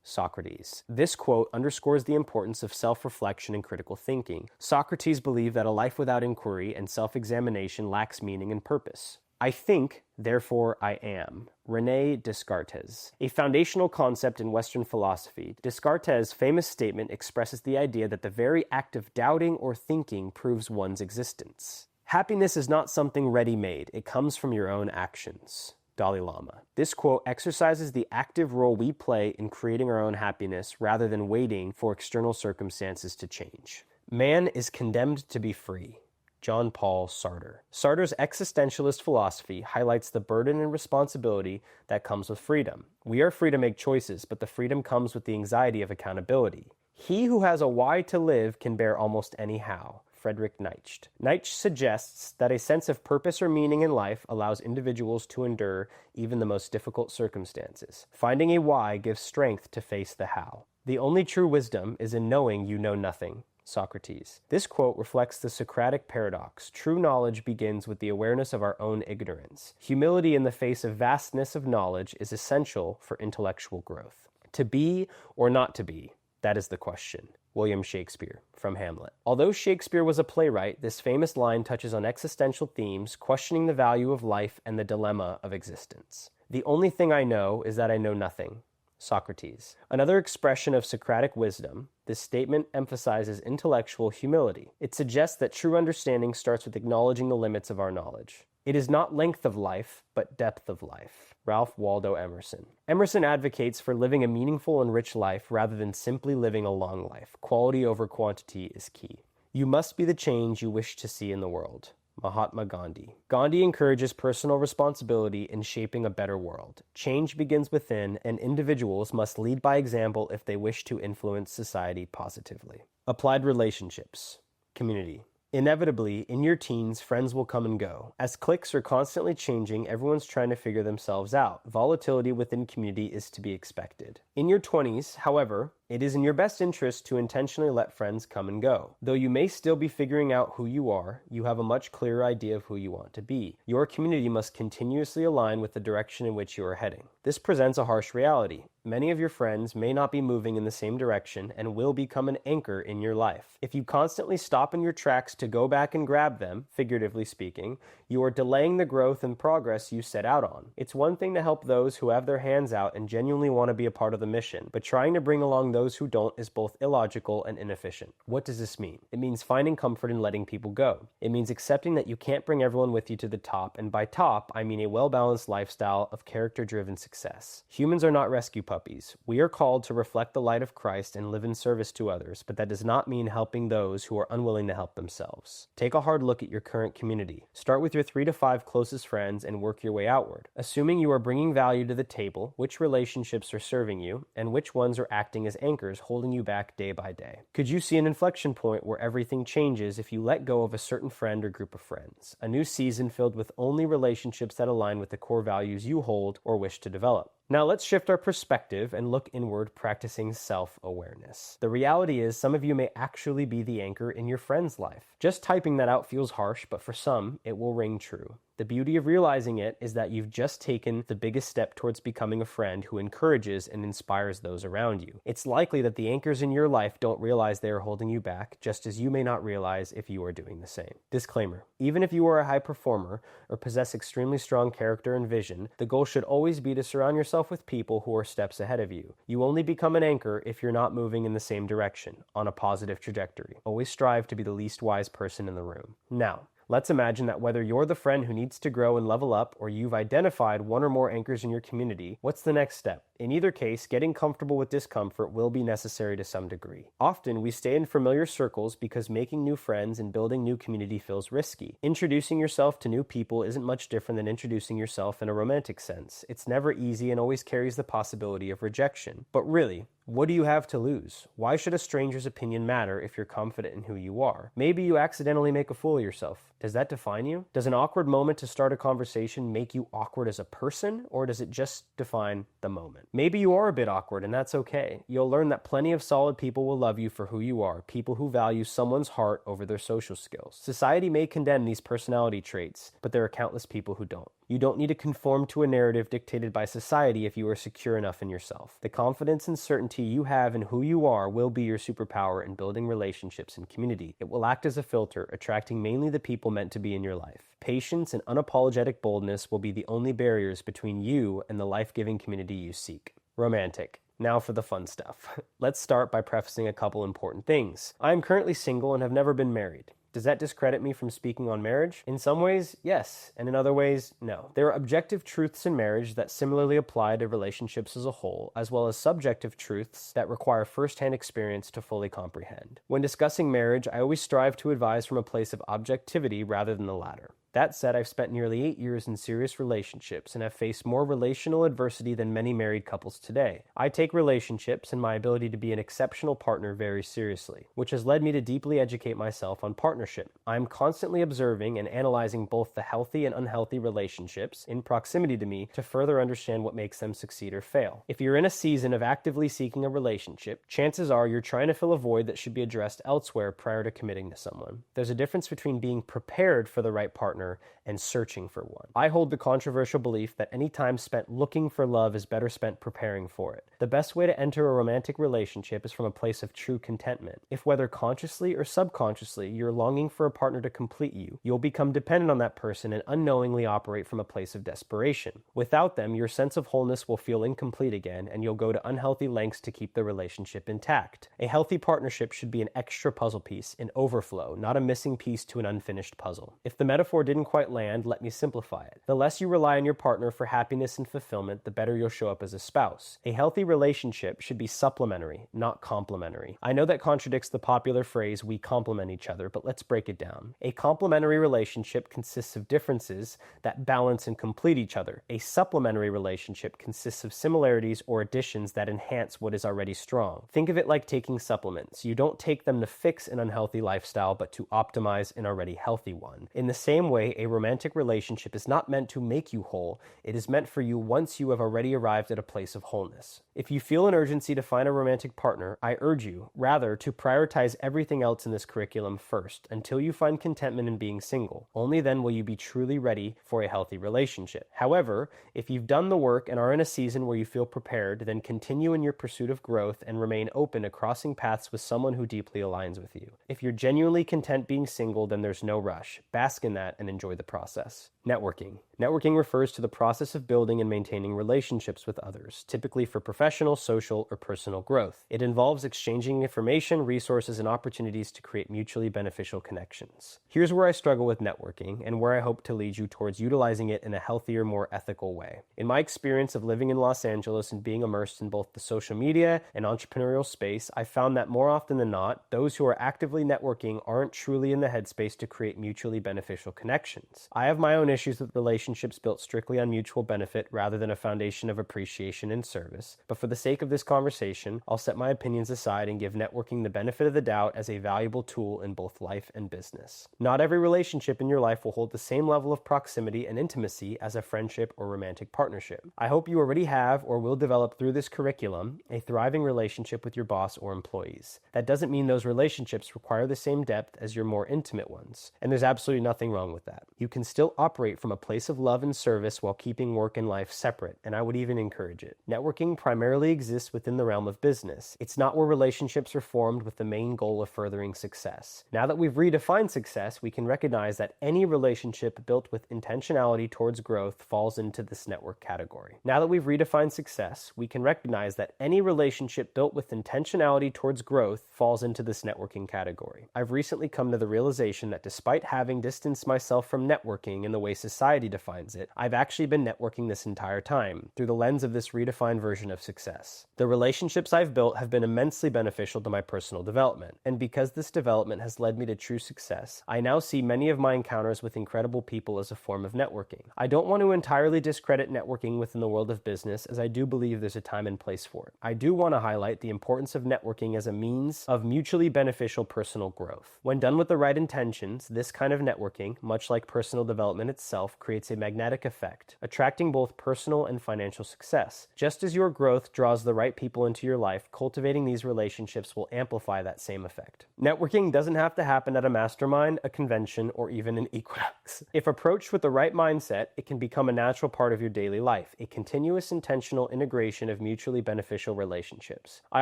Socrates. This quote underscores the importance of self-reflection and critical thinking. Socrates believed that a life without inquiry and self-examination lacks meaning and purpose. I think, therefore I am. René Descartes. A foundational concept in Western philosophy, Descartes' famous statement expresses the idea that the very act of doubting or thinking proves one's existence. Happiness is not something ready-made. It comes from your own actions. Dalai Lama. This quote exercises the active role we play in creating our own happiness rather than waiting for external circumstances to change. Man is condemned to be free. John Paul Sartre. Sartre's existentialist philosophy highlights the burden and responsibility that comes with freedom. We are free to make choices, but the freedom comes with the anxiety of accountability. He who has a why to live can bear almost any how. Friedrich Nietzsche. Nietzsche suggests that a sense of purpose or meaning in life allows individuals to endure even the most difficult circumstances. Finding a why gives strength to face the how. The only true wisdom is in knowing you know nothing. Socrates. This quote reflects the Socratic paradox. True knowledge begins with the awareness of our own ignorance. Humility in the face of vastness of knowledge is essential for intellectual growth. To be or not to be? That is the question. William Shakespeare, from Hamlet. Although Shakespeare was a playwright, this famous line touches on existential themes, questioning the value of life and the dilemma of existence. The only thing I know is that I know nothing. Socrates. Another expression of Socratic wisdom, this statement emphasizes intellectual humility. It suggests that true understanding starts with acknowledging the limits of our knowledge. It is not length of life, but depth of life. Ralph Waldo Emerson. Emerson advocates for living a meaningful and rich life rather than simply living a long life. Quality over quantity is key. You must be the change you wish to see in the world. Mahatma Gandhi. Gandhi encourages personal responsibility in shaping a better world. Change begins within, and individuals must lead by example if they wish to influence society positively. Applied relationships. Community. Inevitably, in your teens, friends will come and go. As cliques are constantly changing, everyone's trying to figure themselves out. Volatility within community is to be expected. In your 20s, however, it is in your best interest to intentionally let friends come and go. Though you may still be figuring out who you are, you have a much clearer idea of who you want to be. Your community must continuously align with the direction in which you are heading. This presents a harsh reality. Many of your friends may not be moving in the same direction and will become an anchor in your life. If you constantly stop in your tracks to go back and grab them, figuratively speaking, you are delaying the growth and progress you set out on. It's one thing to help those who have their hands out and genuinely want to be a part of the mission, but trying to bring along those who don't is both illogical and inefficient. What does this mean? It means finding comfort in letting people go. It means accepting that you can't bring everyone with you to the top, and by top, I mean a well-balanced lifestyle of character-driven success. Humans are not rescue puppies. We are called to reflect the light of Christ and live in service to others, but that does not mean helping those who are unwilling to help themselves. Take a hard look at your current community. Start with your 3 to 5 closest friends and work your way outward. Assuming you are bringing value to the table, which relationships are serving you, and which ones are acting as anchors holding you back day by day? Could you see an inflection point where everything changes if you let go of a certain friend or group of friends? A new season filled with only relationships that align with the core values you hold or wish to develop. Now let's shift our perspective and look inward, practicing self-awareness. The reality is some of you may actually be the anchor in your friend's life. Just typing that out feels harsh, but for some, it will ring true. The beauty of realizing it is that you've just taken the biggest step towards becoming a friend who encourages and inspires those around you. It's likely that the anchors in your life don't realize they are holding you back, just as you may not realize if you are doing the same. Disclaimer: even if you are a high performer or possess extremely strong character and vision, the goal should always be to surround yourself with people who are steps ahead of you. You only become an anchor if you're not moving in the same direction, on a positive trajectory. Always strive to be the least wise person in the room. Now, let's imagine that whether you're the friend who needs to grow and level up, or you've identified one or more anchors in your community, what's the next step? In either case, getting comfortable with discomfort will be necessary to some degree. Often, we stay in familiar circles because making new friends and building new community feels risky. Introducing yourself to new people isn't much different than introducing yourself in a romantic sense. It's never easy and always carries the possibility of rejection. But really, what do you have to lose? Why should a stranger's opinion matter if you're confident in who you are? Maybe you accidentally make a fool of yourself. Does that define you? Does an awkward moment to start a conversation make you awkward as a person, or does it just define the moment? Maybe you are a bit awkward, and that's okay. You'll learn that plenty of solid people will love you for who you are, people who value someone's heart over their social skills. Society may condemn these personality traits, but there are countless people who don't. You don't need to conform to a narrative dictated by society if you are secure enough in yourself. The confidence and certainty you have in who you are will be your superpower in building relationships and community. It will act as a filter, attracting mainly the people meant to be in your life. Patience and unapologetic boldness will be the only barriers between you and the life-giving community you seek. Romantic. Now for the fun stuff. Let's start by prefacing a couple important things. I am currently single and have never been married. Does that discredit me from speaking on marriage? In some ways, yes, and in other ways, no. There are objective truths in marriage that similarly apply to relationships as a whole, as well as subjective truths that require first-hand experience to fully comprehend. When discussing marriage, I always strive to advise from a place of objectivity rather than the latter. That said, I've spent nearly 8 years in serious relationships and have faced more relational adversity than many married couples today. I take relationships and my ability to be an exceptional partner very seriously, which has led me to deeply educate myself on partnership. I am constantly observing and analyzing both the healthy and unhealthy relationships in proximity to me to further understand what makes them succeed or fail. If you're in a season of actively seeking a relationship, chances are you're trying to fill a void that should be addressed elsewhere prior to committing to someone. There's a difference between being prepared for the right partner and searching for one. I hold the controversial belief that any time spent looking for love is better spent preparing for it. The best way to enter a romantic relationship is from a place of true contentment. If whether consciously or subconsciously you're longing for a partner to complete you, you'll become dependent on that person and unknowingly operate from a place of desperation. Without them, your sense of wholeness will feel incomplete again, and you'll go to unhealthy lengths to keep the relationship intact. A healthy partnership should be an extra puzzle piece, an overflow, not a missing piece to an unfinished puzzle. If the metaphor didn't quite land, let me simplify it. The less you rely on your partner for happiness and fulfillment, the better you'll show up as a spouse. A healthy relationship should be supplementary, not complementary. I know that contradicts the popular phrase, we complement each other, but let's break it down. A complementary relationship consists of differences that balance and complete each other. A supplementary relationship consists of similarities or additions that enhance what is already strong. Think of it like taking supplements. You don't take them to fix an unhealthy lifestyle, but to optimize an already healthy one. In the same way, a romantic relationship is not meant to make you whole. It is meant for you once you have already arrived at a place of wholeness. If you feel an urgency to find a romantic partner, I urge you, rather, to prioritize everything else in this curriculum first, until you find contentment in being single. Only then will you be truly ready for a healthy relationship. However, if you've done the work and are in a season where you feel prepared, then continue in your pursuit of growth and remain open to crossing paths with someone who deeply aligns with you. If you're genuinely content being single, then there's no rush. Bask in that and enjoy the process. Networking. Networking refers to the process of building and maintaining relationships with others, typically for professional, social, or personal growth. It involves exchanging information, resources, and opportunities to create mutually beneficial connections. Here's where I struggle with networking and where I hope to lead you towards utilizing it in a healthier, more ethical way. In my experience of living in Los Angeles and being immersed in both the social media and entrepreneurial space, I found that more often than not, those who are actively networking aren't truly in the headspace to create mutually beneficial connections. connections. I have my own issues with relationships built strictly on mutual benefit rather than a foundation of appreciation and service, but for the sake of this conversation, I'll set my opinions aside and give networking the benefit of the doubt as a valuable tool in both life and business. Not every relationship in your life will hold the same level of proximity and intimacy as a friendship or romantic partnership. I hope you already have or will develop through this curriculum a thriving relationship with your boss or employees. That doesn't mean those relationships require the same depth as your more intimate ones, and there's absolutely nothing wrong with that. You can still operate from a place of love and service while keeping work and life separate, and I would even encourage it. Networking primarily exists within the realm of business. It's not where relationships are formed with the main goal of furthering success. Now that we've redefined success, we can recognize that any relationship built with intentionality towards growth falls into this network category. Now that we've redefined success, we can recognize that any relationship built with intentionality towards growth falls into this networking category. I've recently come to the realization that despite having distanced myself from networking in the way society defines it, I've actually been networking this entire time through the lens of this redefined version of success. The relationships I've built have been immensely beneficial to my personal development, and because this development has led me to true success, I now see many of my encounters with incredible people as a form of networking. I don't want to entirely discredit networking within the world of business, as I do believe there's a time and place for it. I do want to highlight the importance of networking as a means of mutually beneficial personal growth. When done with the right intentions, this kind of networking, much like personal development itself, creates a magnetic effect, attracting both personal and financial success. Just as your growth draws the right people into your life, cultivating these relationships will amplify that same effect. Networking doesn't have to happen at a mastermind, a convention, or even an equinox. If approached with the right mindset, it can become a natural part of your daily life, a continuous intentional integration of mutually beneficial relationships. I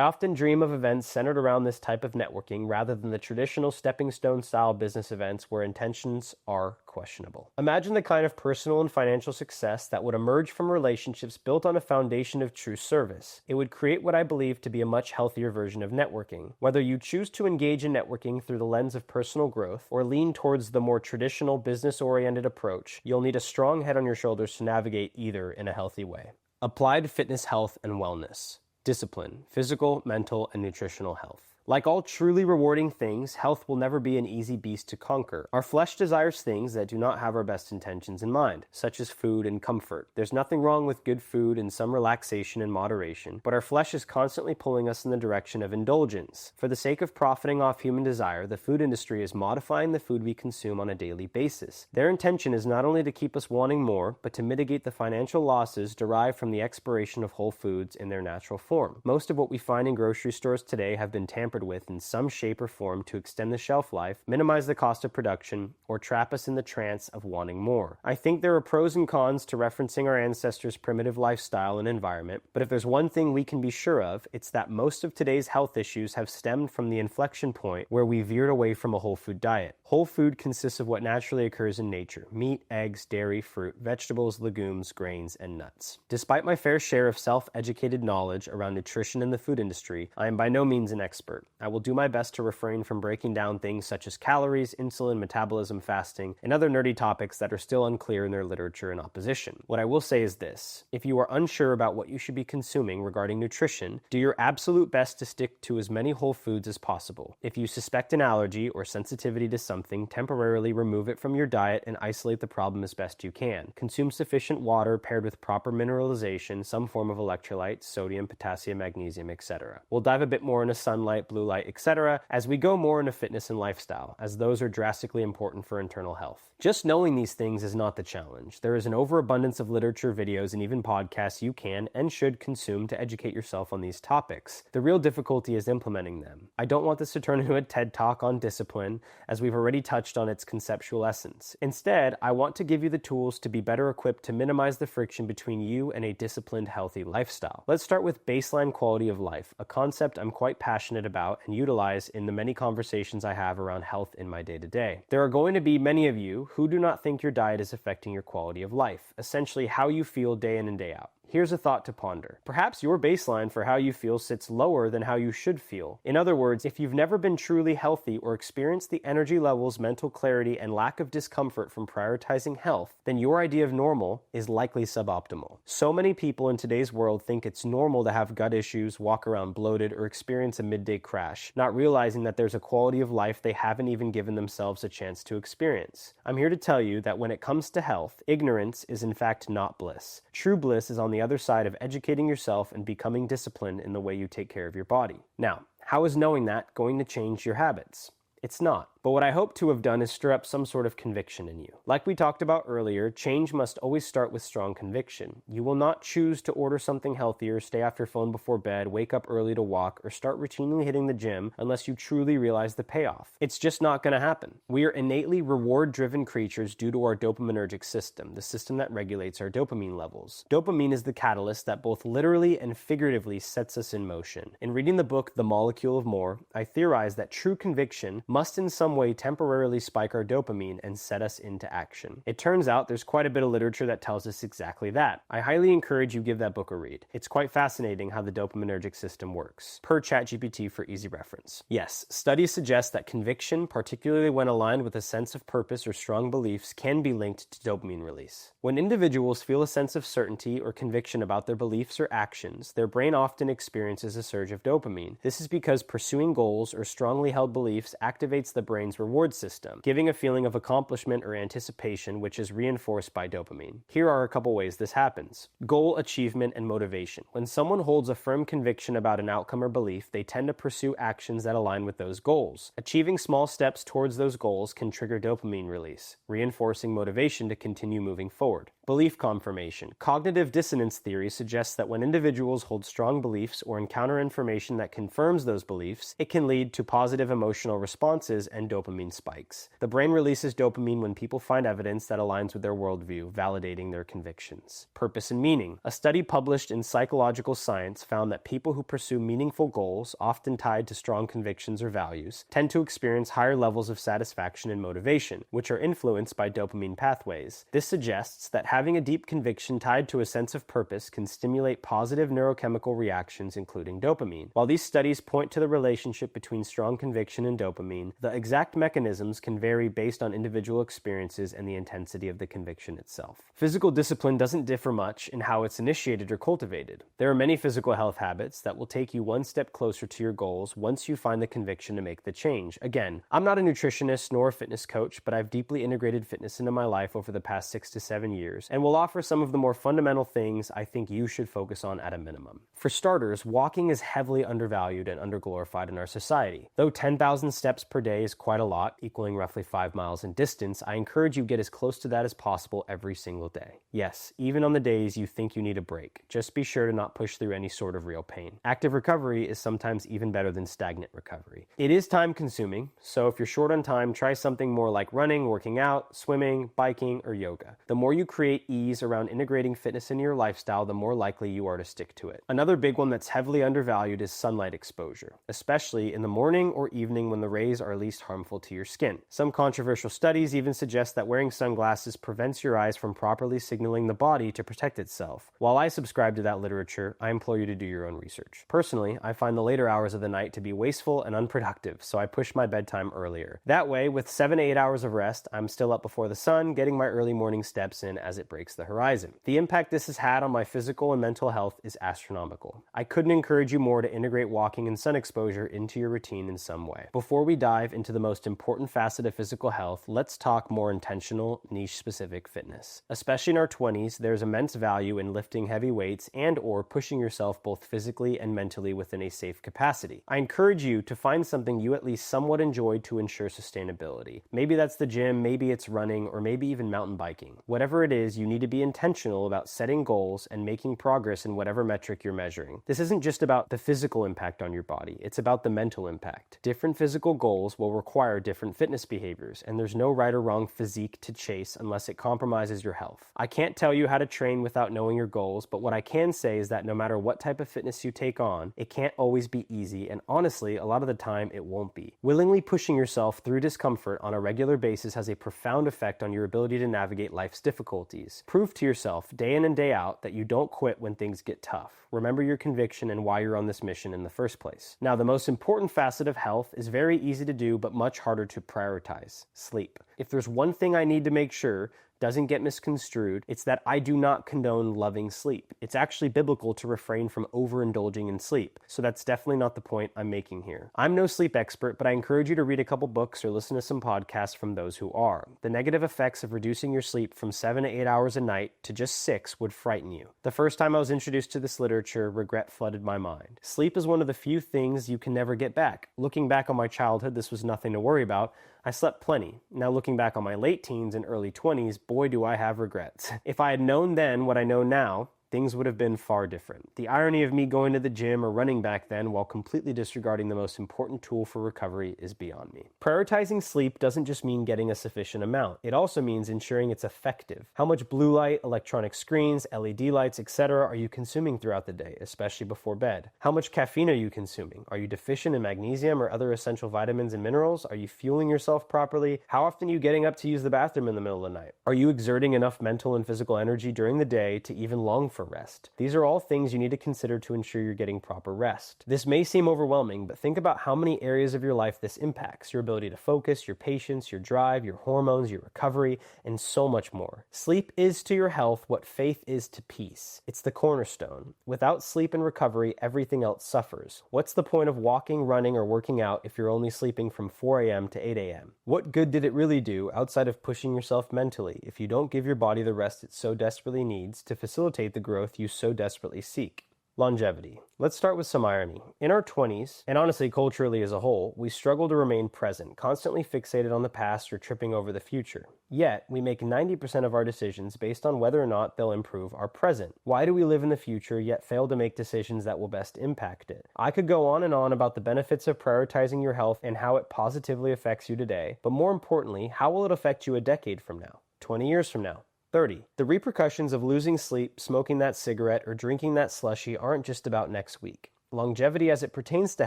often dream of events centered around this type of networking rather than the traditional stepping stone style business events where intentions are questionable. Imagine the kind of personal and financial success that would emerge from relationships built on a foundation of true service. It would create what I believe to be a much healthier version of networking. Whether you choose to engage in networking through the lens of personal growth or lean towards the more traditional business-oriented approach, you'll need a strong head on your shoulders to navigate either in a healthy way. Applied fitness, health, and wellness. Discipline, physical, mental, and nutritional health. Like all truly rewarding things, health will never be an easy beast to conquer. Our flesh desires things that do not have our best intentions in mind, such as food and comfort. There's nothing wrong with good food and some relaxation and moderation, but our flesh is constantly pulling us in the direction of indulgence. For the sake of profiting off human desire, the food industry is modifying the food we consume on a daily basis. Their intention is not only to keep us wanting more, but to mitigate the financial losses derived from the expiration of whole foods in their natural form. Most of what we find in grocery stores today have been tampered with in some shape or form to extend the shelf life, minimize the cost of production, or trap us in the trance of wanting more. I think there are pros and cons to referencing our ancestors' primitive lifestyle and environment, but if there's one thing we can be sure of, it's that most of today's health issues have stemmed from the inflection point where we veered away from a whole food diet. Whole food consists of what naturally occurs in nature: meat, eggs, dairy, fruit, vegetables, legumes, grains, and nuts. Despite my fair share of self-educated knowledge around nutrition in the food industry, I am by no means an expert. I will do my best to refrain from breaking down things such as calories, insulin, metabolism, fasting, and other nerdy topics that are still unclear in their literature and opposition. What I will say is this: if you are unsure about what you should be consuming regarding nutrition, do your absolute best to stick to as many whole foods as possible. If you suspect an allergy or sensitivity to something, temporarily remove it from your diet and isolate the problem as best you can. Consume sufficient water paired with proper mineralization, some form of electrolytes, sodium, potassium, magnesium, etc. We'll dive a bit more into sunlight, blue light, etc. as we go more into fitness and lifestyle, as those are drastically important for internal health. Just knowing these things is not the challenge. There is an overabundance of literature, videos, and even podcasts you can and should consume to educate yourself on these topics. The real difficulty is implementing them. I don't want this to turn into a TED Talk on discipline, as we've already touched on its conceptual essence. Instead, I want to give you the tools to be better equipped to minimize the friction between you and a disciplined, healthy lifestyle. Let's start with baseline quality of life, a concept I'm quite passionate about and utilize in the many conversations I have around health in my day-to-day. There are going to be many of you who do not think your diet is affecting your quality of life, essentially how you feel day in and day out. Here's a thought to ponder. Perhaps your baseline for how you feel sits lower than how you should feel. In other words, if you've never been truly healthy or experienced the energy levels, mental clarity, and lack of discomfort from prioritizing health, then your idea of normal is likely suboptimal. So many people in today's world think it's normal to have gut issues, walk around bloated, or experience a midday crash, not realizing that there's a quality of life they haven't even given themselves a chance to experience. I'm here to tell you that when it comes to health, ignorance is in fact not bliss. True bliss is on the other side of educating yourself and becoming disciplined in the way you take care of your body. Now, how is knowing that going to change your habits? It's not. But what I hope to have done is stir up some sort of conviction in you. Like we talked about earlier, change must always start with strong conviction. You will not choose to order something healthier, stay off your phone before bed, wake up early to walk, or start routinely hitting the gym unless you truly realize the payoff. It's just not going to happen. We are innately reward-driven creatures due to our dopaminergic system, the system that regulates our dopamine levels. Dopamine is the catalyst that both literally and figuratively sets us in motion. In reading the book The Molecule of More, I theorized that true conviction must in some way temporarily spike our dopamine and set us into action. It turns out there's quite a bit of literature that tells us exactly that. I highly encourage you give that book a read. It's quite fascinating how the dopaminergic system works, per ChatGPT for easy reference. Yes, studies suggest that conviction, particularly when aligned with a sense of purpose or strong beliefs, can be linked to dopamine release. When individuals feel a sense of certainty or conviction about their beliefs or actions, their brain often experiences a surge of dopamine. This is because pursuing goals or strongly held beliefs activates the brain's reward system, giving a feeling of accomplishment or anticipation, which is reinforced by dopamine. Here are a couple ways this happens. Goal achievement and motivation. When someone holds a firm conviction about an outcome or belief, they tend to pursue actions that align with those goals. Achieving small steps towards those goals can trigger dopamine release, reinforcing motivation to continue moving forward. Belief confirmation. Cognitive dissonance theory suggests that when individuals hold strong beliefs or encounter information that confirms those beliefs, it can lead to positive emotional responses and dopamine spikes. The brain releases dopamine when people find evidence that aligns with their worldview, validating their convictions. Purpose and meaning. A study published in Psychological Science found that people who pursue meaningful goals, often tied to strong convictions or values, tend to experience higher levels of satisfaction and motivation, which are influenced by dopamine pathways. This suggests that having a deep conviction tied to a sense of purpose can stimulate positive neurochemical reactions, including dopamine. While these studies point to the relationship between strong conviction and dopamine, the exact mechanisms can vary based on individual experiences and the intensity of the conviction itself. Physical discipline doesn't differ much in how it's initiated or cultivated. There are many physical health habits that will take you one step closer to your goals once you find the conviction to make the change. Again, I'm not a nutritionist nor a fitness coach, but I've deeply integrated fitness into my life over the past 6 to 7 years, and will offer some of the more fundamental things I think you should focus on at a minimum. For starters, walking is heavily undervalued and underglorified in our society. Though 10,000 steps per day is quite a lot, equaling roughly 5 miles in distance, I encourage you to get as close to that as possible every single day. Yes, even on the days you think you need a break, just be sure to not push through any sort of real pain. Active recovery is sometimes even better than stagnant recovery. It is time consuming, so if you're short on time, try something more like running, working out, swimming, biking, or yoga. The more you create ease around integrating fitness into your lifestyle, the more likely you are to stick to it. Another big one that's heavily undervalued is sunlight exposure, especially in the morning or evening when the rays are least harmful to your skin. Some controversial studies even suggest that wearing sunglasses prevents your eyes from properly signaling the body to protect itself. While I subscribe to that literature, I implore you to do your own research. Personally, I find the later hours of the night to be wasteful and unproductive, so I push my bedtime earlier. That way, with 7 to 8 hours of rest, I'm still up before the sun, getting my early morning steps in as it breaks the horizon. The impact this has had on my physical and mental health is astronomical. I couldn't encourage you more to integrate walking and sun exposure into your routine in some way. Before we dive into the most important facet of physical health, let's talk more intentional, niche-specific fitness. Especially in our 20s, there's immense value in lifting heavy weights and/or pushing yourself both physically and mentally within a safe capacity. I encourage you to find something you at least somewhat enjoy to ensure sustainability. Maybe that's the gym, maybe it's running, or maybe even mountain biking. Whatever it is, you need to be intentional about setting goals and making progress in whatever metric you're measuring. This isn't just about the physical impact on your body, it's about the mental impact. Different physical goals will require require different fitness behaviors, and there's no right or wrong physique to chase unless it compromises your health. I can't tell you how to train without knowing your goals, but what I can say is that no matter what type of fitness you take on, it can't always be easy, and honestly, a lot of the time it won't be. Willingly pushing yourself through discomfort on a regular basis has a profound effect on your ability to navigate life's difficulties. Prove to yourself, day in and day out, that you don't quit when things get tough. Remember your conviction and why you're on this mission in the first place. Now, the most important facet of health is very easy to do, but much harder to prioritize: sleep. If there's one thing I need to make sure doesn't get misconstrued, it's that I do not condone loving sleep. It's actually biblical to refrain from overindulging in sleep, so that's definitely not the point I'm making here. I'm no sleep expert, but I encourage you to read a couple books or listen to some podcasts from those who are. The negative effects of reducing your sleep from 7 to 8 hours a night to just 6 would frighten you. The first time I was introduced to this literature, regret flooded my mind. Sleep is one of the few things you can never get back. Looking back on my childhood, this was nothing to worry about. I slept plenty. Now looking back on my late teens and early 20s, boy do I have regrets. If I had known then what I know now, things would have been far different. The irony of me going to the gym or running back then while completely disregarding the most important tool for recovery is beyond me. Prioritizing sleep doesn't just mean getting a sufficient amount. It also means ensuring it's effective. How much blue light, electronic screens, LED lights, etc. are you consuming throughout the day, especially before bed? How much caffeine are you consuming? Are you deficient in magnesium or other essential vitamins and minerals? Are you fueling yourself properly? How often are you getting up to use the bathroom in the middle of the night? Are you exerting enough mental and physical energy during the day to even long for rest? These are all things you need to consider to ensure you're getting proper rest. This may seem overwhelming, but think about how many areas of your life this impacts: your ability to focus, your patience, your drive, your hormones, your recovery, and so much more. Sleep is to your health what faith is to peace. It's the cornerstone. Without sleep and recovery, everything else suffers. What's the point of walking, running, or working out if you're only sleeping from 4 a.m. to 8 a.m.? What good did it really do outside of pushing yourself mentally if you don't give your body the rest it so desperately needs to facilitate the growth you so desperately seek? Longevity. Let's start with some irony. In our 20s, and honestly culturally as a whole, we struggle to remain present, constantly fixated on the past or tripping over the future. Yet, we make 90% of our decisions based on whether or not they'll improve our present. Why do we live in the future yet fail to make decisions that will best impact it? I could go on and on about the benefits of prioritizing your health and how it positively affects you today, but more importantly, how will it affect you a decade from now, 20 years from now? 30. The repercussions of losing sleep, smoking that cigarette, or drinking that slushie aren't just about next week. Longevity as it pertains to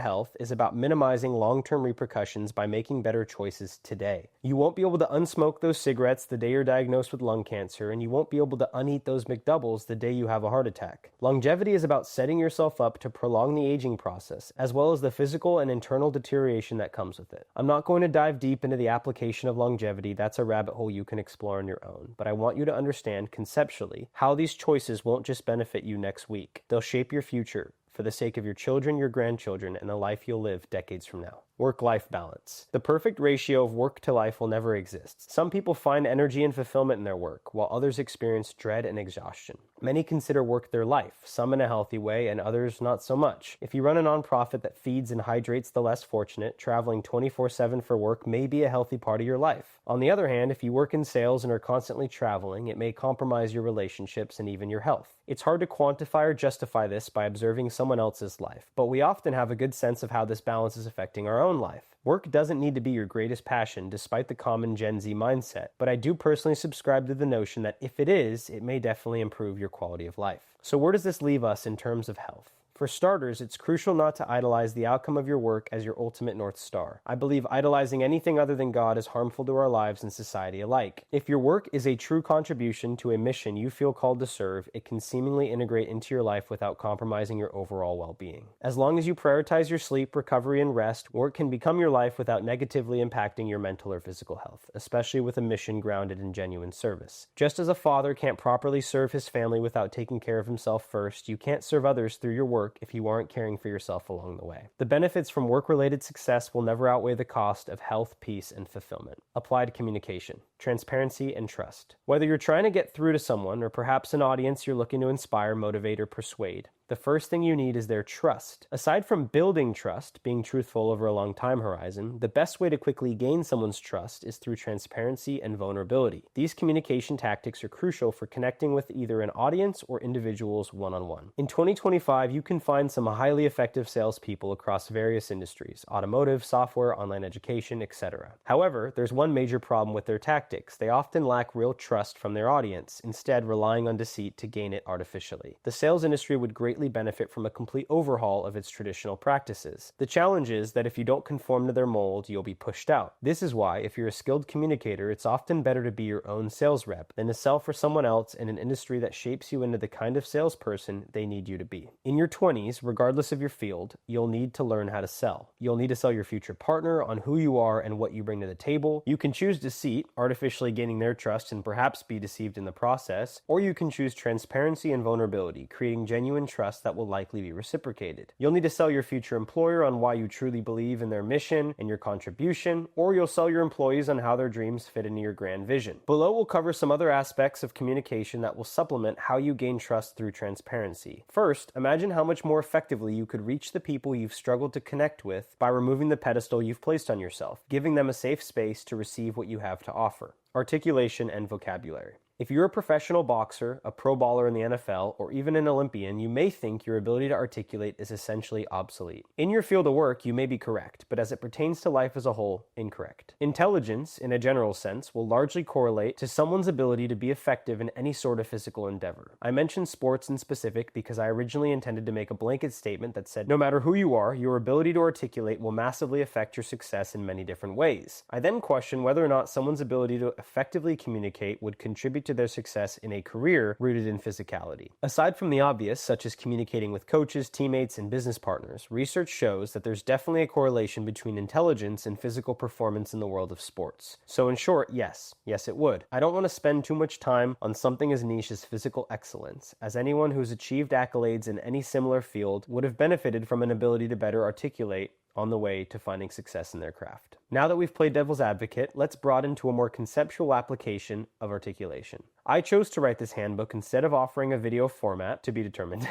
health is about minimizing long-term repercussions by making better choices today. You won't be able to unsmoke those cigarettes the day you're diagnosed with lung cancer, and you won't be able to uneat those McDoubles the day you have a heart attack. Longevity is about setting yourself up to prolong the aging process, as well as the physical and internal deterioration that comes with it. I'm not going to dive deep into the application of longevity. That's a rabbit hole you can explore on your own, but I want you to understand conceptually how these choices won't just benefit you next week. They'll shape your future, for the sake of your children, your grandchildren, and the life you'll live decades from now. Work-life balance. The perfect ratio of work to life will never exist. Some people find energy and fulfillment in their work, while others experience dread and exhaustion. Many consider work their life, some in a healthy way and others not so much. If you run a nonprofit that feeds and hydrates the less fortunate, traveling 24/7 for work may be a healthy part of your life. On the other hand, if you work in sales and are constantly traveling, it may compromise your relationships and even your health. It's hard to quantify or justify this by observing someone else's life, but we often have a good sense of how this balance is affecting our own life. Work doesn't need to be your greatest passion, despite the common Gen Z mindset, but I do personally subscribe to the notion that if it is, it may definitely improve your quality of life. So where does this leave us in terms of health? For starters, it's crucial not to idolize the outcome of your work as your ultimate North Star. I believe idolizing anything other than God is harmful to our lives and society alike. If your work is a true contribution to a mission you feel called to serve, it can seemingly integrate into your life without compromising your overall well-being. As long as you prioritize your sleep, recovery, and rest, work can become your life without negatively impacting your mental or physical health, especially with a mission grounded in genuine service. Just as a father can't properly serve his family without taking care of himself first, you can't serve others through your work if you aren't caring for yourself along the way. The benefits from work-related success will never outweigh the cost of health, peace, and fulfillment. Applied communication, transparency, and trust. Whether you're trying to get through to someone or perhaps an audience you're looking to inspire, motivate, or persuade, The first thing you need is their trust. Aside from building trust, being truthful over a long time horizon, the best way to quickly gain someone's trust is through transparency and vulnerability. These communication tactics are crucial for connecting with either an audience or individuals one-on-one. In 2025, you can find some highly effective salespeople across various industries: automotive, software, online education, etc. However, there's one major problem with their tactics. They often lack real trust from their audience, instead relying on deceit to gain it artificially. The sales industry would greatly benefit from a complete overhaul of its traditional practices. The challenge is that if you don't conform to their mold, you'll be pushed out. This is why, if you're a skilled communicator, it's often better to be your own sales rep than to sell for someone else in an industry that shapes you into the kind of salesperson they need you to be. In your 20s, regardless of your field, you'll need to learn how to sell. You'll need to sell your future partner on who you are and what you bring to the table. You can choose deceit, artificially gaining their trust and perhaps be deceived in the process, or you can choose transparency and vulnerability, creating genuine trust that will likely be reciprocated. You'll need to sell your future employer on why you truly believe in their mission and your contribution, or you'll sell your employees on how their dreams fit into your grand vision. Below, we'll cover some other aspects of communication that will supplement how you gain trust through transparency. First, imagine how much more effectively you could reach the people you've struggled to connect with by removing the pedestal you've placed on yourself, giving them a safe space to receive what you have to offer. Articulation and vocabulary. If you're a professional boxer, a pro baller in the NFL, or even an Olympian, you may think your ability to articulate is essentially obsolete. In your field of work, you may be correct, but as it pertains to life as a whole, incorrect. Intelligence, in a general sense, will largely correlate to someone's ability to be effective in any sort of physical endeavor. I mentioned sports in specific because I originally intended to make a blanket statement that said, no matter who you are, your ability to articulate will massively affect your success in many different ways. I then questioned whether or not someone's ability to effectively communicate would contribute to their success in a career rooted in physicality. Aside from the obvious, such as communicating with coaches, teammates, and business partners, research shows that there's definitely a correlation between intelligence and physical performance in the world of sports. So in short, yes it would. I don't want to spend too much time on something as niche as physical excellence, as anyone who's achieved accolades in any similar field would have benefited from an ability to better articulate on the way to finding success in their craft. Now that we've played devil's advocate, let's broaden to a more conceptual application of articulation. I chose to write this handbook instead of offering a video format, to be determined,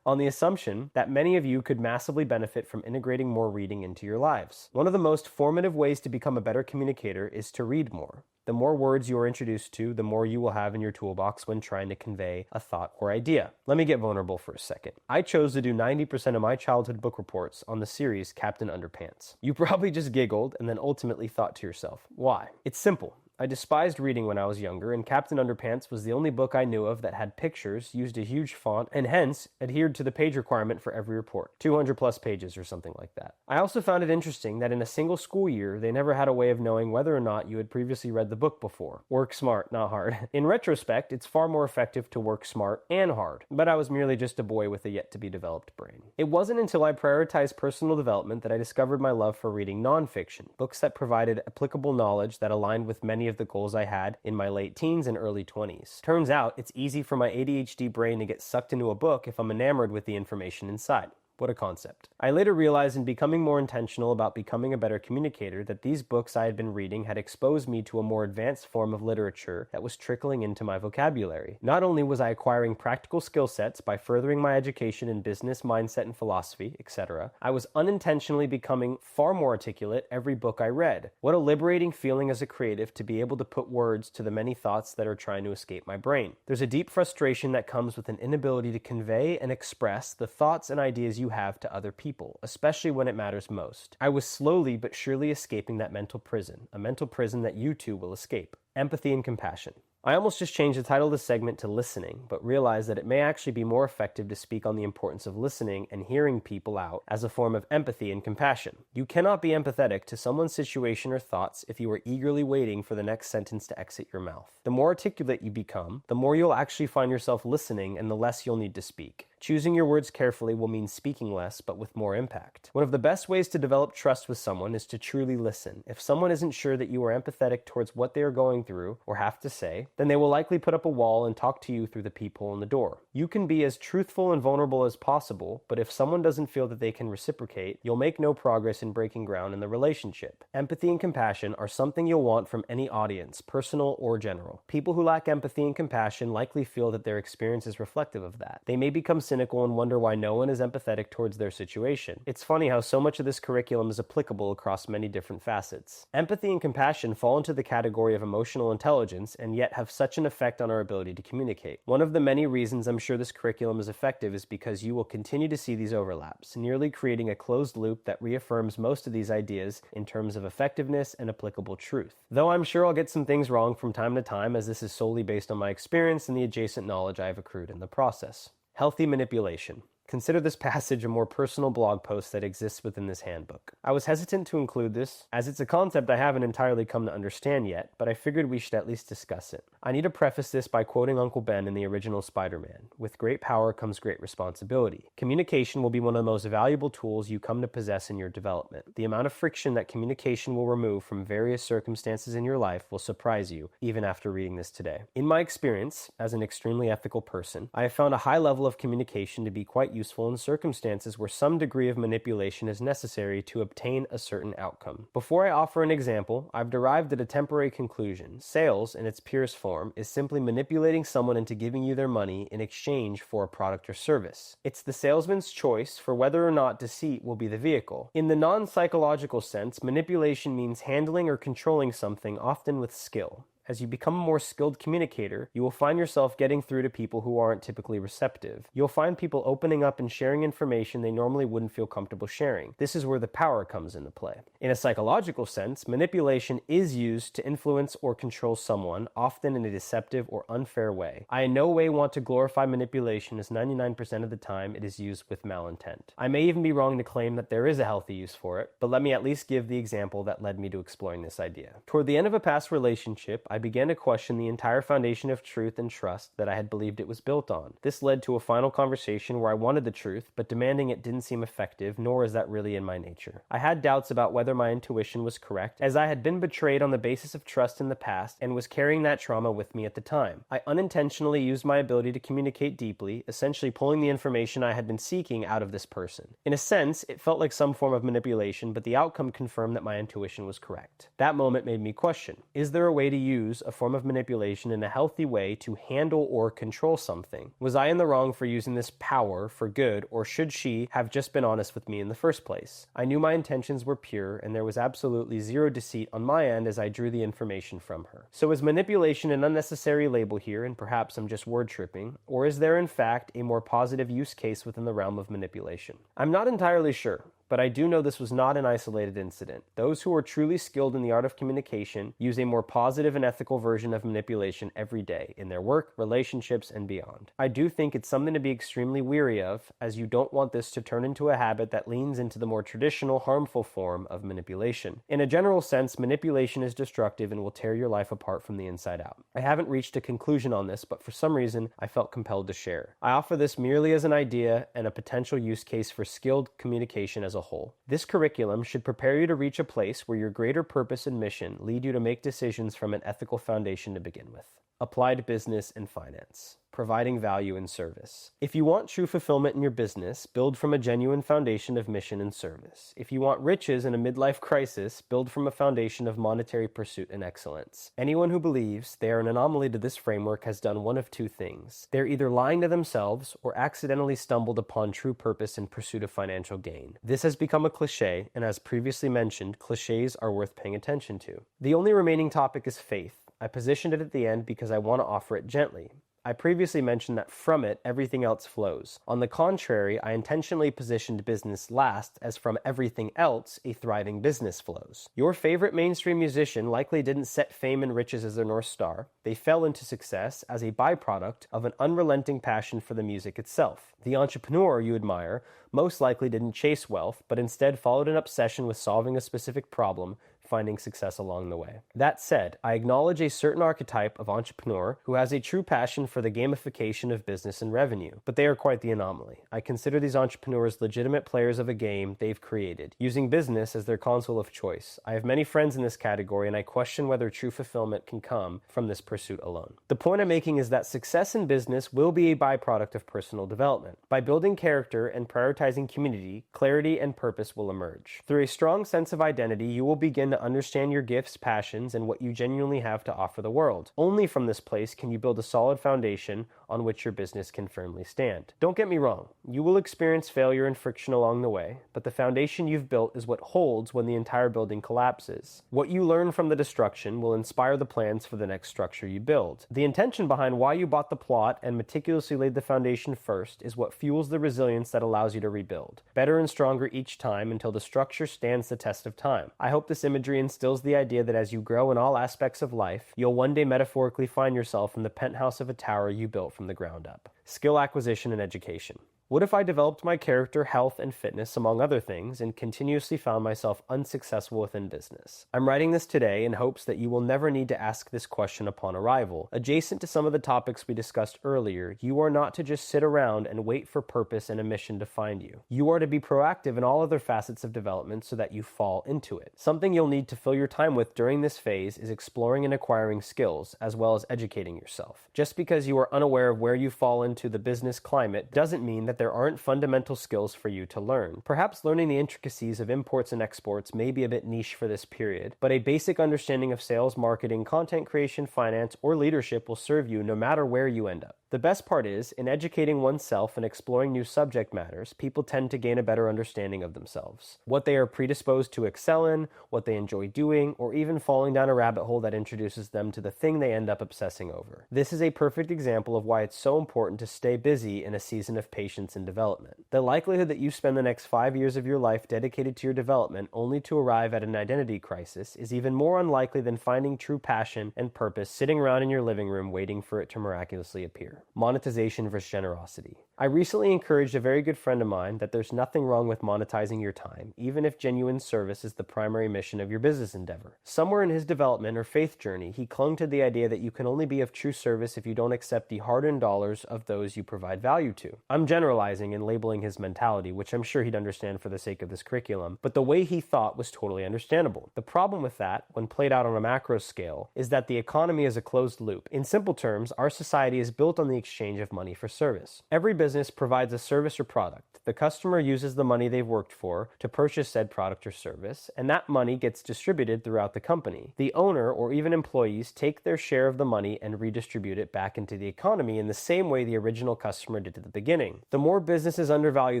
on the assumption that many of you could massively benefit from integrating more reading into your lives. One of the most formative ways to become a better communicator is to read more. The more words you are introduced to, the more you will have in your toolbox when trying to convey a thought or idea. Let me get vulnerable for a second. I chose to do 90% of my childhood book reports on the series Captain Underpants. You probably just giggled and then ultimately thought to yourself, why? It's simple. I despised reading when I was younger, and Captain Underpants was the only book I knew of that had pictures, used a huge font, and hence adhered to the page requirement for every report, 200 plus pages or something like that. I also found it interesting that in a single school year, they never had a way of knowing whether or not you had previously read the book before. Work smart, not hard. In retrospect, it's far more effective to work smart and hard, but I was merely just a boy with a yet-to-be-developed brain. It wasn't until I prioritized personal development that I discovered my love for reading nonfiction, books that provided applicable knowledge that aligned with many of the goals I had in my late teens and early 20s. Turns out, it's easy for my ADHD brain to get sucked into a book if I'm enamored with the information inside. What a concept. I later realized in becoming more intentional about becoming a better communicator that these books I had been reading had exposed me to a more advanced form of literature that was trickling into my vocabulary. Not only was I acquiring practical skill sets by furthering my education in business, mindset, and philosophy, etc., I was unintentionally becoming far more articulate every book I read. What a liberating feeling as a creative to be able to put words to the many thoughts that are trying to escape my brain. There's a deep frustration that comes with an inability to convey and express the thoughts and ideas you have to other people, especially when it matters most. I was slowly but surely escaping that mental prison, a mental prison that you too will escape. Empathy and compassion. I almost just changed the title of this segment to listening, but realized that it may actually be more effective to speak on the importance of listening and hearing people out as a form of empathy and compassion. You cannot be empathetic to someone's situation or thoughts if you are eagerly waiting for the next sentence to exit your mouth. The more articulate you become, the more you'll actually find yourself listening and the less you'll need to speak. Choosing your words carefully will mean speaking less, but with more impact. One of the best ways to develop trust with someone is to truly listen. If someone isn't sure that you are empathetic towards what they are going through or have to say, then they will likely put up a wall and talk to you through the peephole in the door. You can be as truthful and vulnerable as possible, but if someone doesn't feel that they can reciprocate, you'll make no progress in breaking ground in the relationship. Empathy and compassion are something you'll want from any audience, personal or general. People who lack empathy and compassion likely feel that their experience is reflective of that. They may become cynical cynical and wonder why no one is empathetic towards their situation. It's funny how so much of this curriculum is applicable across many different facets. Empathy and compassion fall into the category of emotional intelligence and yet have such an effect on our ability to communicate. One of the many reasons I'm sure this curriculum is effective is because you will continue to see these overlaps, nearly creating a closed loop that reaffirms most of these ideas in terms of effectiveness and applicable truth. Though I'm sure I'll get some things wrong from time to time, as this is solely based on my experience and the adjacent knowledge I have accrued in the process. Healthy manipulation. Consider this passage a more personal blog post that exists within this handbook. I was hesitant to include this, as it's a concept I haven't entirely come to understand yet, but I figured we should at least discuss it. I need to preface this by quoting Uncle Ben in the original Spider-Man: "With great power comes great responsibility." Communication will be one of the most valuable tools you come to possess in your development. The amount of friction that communication will remove from various circumstances in your life will surprise you, even after reading this today. In my experience, as an extremely ethical person, I have found a high level of communication to be quite useful in circumstances where some degree of manipulation is necessary to obtain a certain outcome. Before I offer an example, I've derived at a temporary conclusion. Sales, in its purest form, is simply manipulating someone into giving you their money in exchange for a product or service. It's the salesman's choice for whether or not deceit will be the vehicle. In the non-psychological sense, manipulation means handling or controlling something, often with skill. As you become a more skilled communicator, you will find yourself getting through to people who aren't typically receptive. You'll find people opening up and sharing information they normally wouldn't feel comfortable sharing. This is where the power comes into play. In a psychological sense, manipulation is used to influence or control someone, often in a deceptive or unfair way. I in no way want to glorify manipulation, as 99% of the time it is used with malintent. I may even be wrong to claim that there is a healthy use for it, but let me at least give the example that led me to exploring this idea. Toward the end of a past relationship, I began to question the entire foundation of truth and trust that I had believed it was built on. This led to a final conversation where I wanted the truth, but demanding it didn't seem effective, nor is that really in my nature. I had doubts about whether my intuition was correct, as I had been betrayed on the basis of trust in the past and was carrying that trauma with me at the time. I unintentionally used my ability to communicate deeply, essentially pulling the information I had been seeking out of this person. In a sense, it felt like some form of manipulation, but the outcome confirmed that my intuition was correct. That moment made me question, is there a way to use a form of manipulation in a healthy way to handle or control something? Was I in the wrong for using this power for good, or should she have just been honest with me in the first place? I knew my intentions were pure, and there was absolutely zero deceit on my end as I drew the information from her. So is manipulation an unnecessary label here, and perhaps I'm just word tripping, or is there in fact a more positive use case within the realm of manipulation? I'm not entirely sure, but I do know this was not an isolated incident. Those who are truly skilled in the art of communication use a more positive and ethical version of manipulation every day, in their work, relationships, and beyond. I do think it's something to be extremely weary of, as you don't want this to turn into a habit that leans into the more traditional, harmful form of manipulation. In a general sense, manipulation is destructive and will tear your life apart from the inside out. I haven't reached a conclusion on this, but for some reason, I felt compelled to share. I offer this merely as an idea and a potential use case for skilled communication as a whole. This curriculum should prepare you to reach a place where your greater purpose and mission lead you to make decisions from an ethical foundation to begin with. Applied business and finance. Providing value and service. If you want true fulfillment in your business, build from a genuine foundation of mission and service. If you want riches in a midlife crisis, build from a foundation of monetary pursuit and excellence. Anyone who believes they are an anomaly to this framework has done one of two things. They're either lying to themselves or accidentally stumbled upon true purpose in pursuit of financial gain. This has become a cliche, and as previously mentioned, cliches are worth paying attention to. The only remaining topic is faith. I positioned it at the end because I want to offer it gently. I previously mentioned that from it, everything else flows. On the contrary, I intentionally positioned business last, as from everything else, a thriving business flows. Your favorite mainstream musician likely didn't set fame and riches as their North Star. They fell into success as a byproduct of an unrelenting passion for the music itself. The entrepreneur you admire most likely didn't chase wealth, but instead followed an obsession with solving a specific problem, finding success along the way. That said, I acknowledge a certain archetype of entrepreneur who has a true passion for the gamification of business and revenue, but they are quite the anomaly. I consider these entrepreneurs legitimate players of a game they've created, using business as their console of choice. I have many friends in this category, and I question whether true fulfillment can come from this pursuit alone. The point I'm making is that success in business will be a byproduct of personal development. By building character and prioritizing community, clarity and purpose will emerge. Through a strong sense of identity, you will begin to to understand your gifts, passions, and what you genuinely have to offer the world. Only from this place can you build a solid foundation on which your business can firmly stand. Don't get me wrong, you will experience failure and friction along the way, but the foundation you've built is what holds when the entire building collapses. What you learn from the destruction will inspire the plans for the next structure you build. The intention behind why you bought the plot and meticulously laid the foundation first is what fuels the resilience that allows you to rebuild, better and stronger each time until the structure stands the test of time. I hope this imagery instills the idea that as you grow in all aspects of life, you'll one day metaphorically find yourself in the penthouse of a tower you built from the ground up. Skill acquisition and education. What if I developed my character, health, and fitness, among other things, and continuously found myself unsuccessful within business? I'm writing this today in hopes that you will never need to ask this question upon arrival. Adjacent to some of the topics we discussed earlier, you are not to just sit around and wait for purpose and a mission to find you. You are to be proactive in all other facets of development so that you fall into it. Something you'll need to fill your time with during this phase is exploring and acquiring skills, as well as educating yourself. Just because you are unaware of where you fall into the business climate doesn't mean that there aren't fundamental skills for you to learn. Perhaps learning the intricacies of imports and exports may be a bit niche for this period, but a basic understanding of sales, marketing, content creation, finance, or leadership will serve you no matter where you end up. The best part is, in educating oneself and exploring new subject matters, people tend to gain a better understanding of themselves, what they are predisposed to excel in, what they enjoy doing, or even falling down a rabbit hole that introduces them to the thing they end up obsessing over. This is a perfect example of why it's so important to stay busy in a season of patience and development. The likelihood that you spend the next 5 years of your life dedicated to your development only to arrive at an identity crisis is even more unlikely than finding true passion and purpose sitting around in your living room waiting for it to miraculously appear. Monetization versus generosity. I recently encouraged a very good friend of mine that there's nothing wrong with monetizing your time, even if genuine service is the primary mission of your business endeavor. Somewhere in his development or faith journey, he clung to the idea that you can only be of true service if you don't accept the hard-earned dollars of those you provide value to. I'm generalizing and labeling his mentality, which I'm sure he'd understand for the sake of this curriculum, but the way he thought was totally understandable. The problem with that, when played out on a macro scale, is that the economy is a closed loop. In simple terms, our society is built on the exchange of money for service. Every business provides a service or product. The customer uses the money they've worked for to purchase said product or service, and that money gets distributed throughout the company. The owner or even employees take their share of the money and redistribute it back into the economy in the same way the original customer did at the beginning. The more businesses undervalue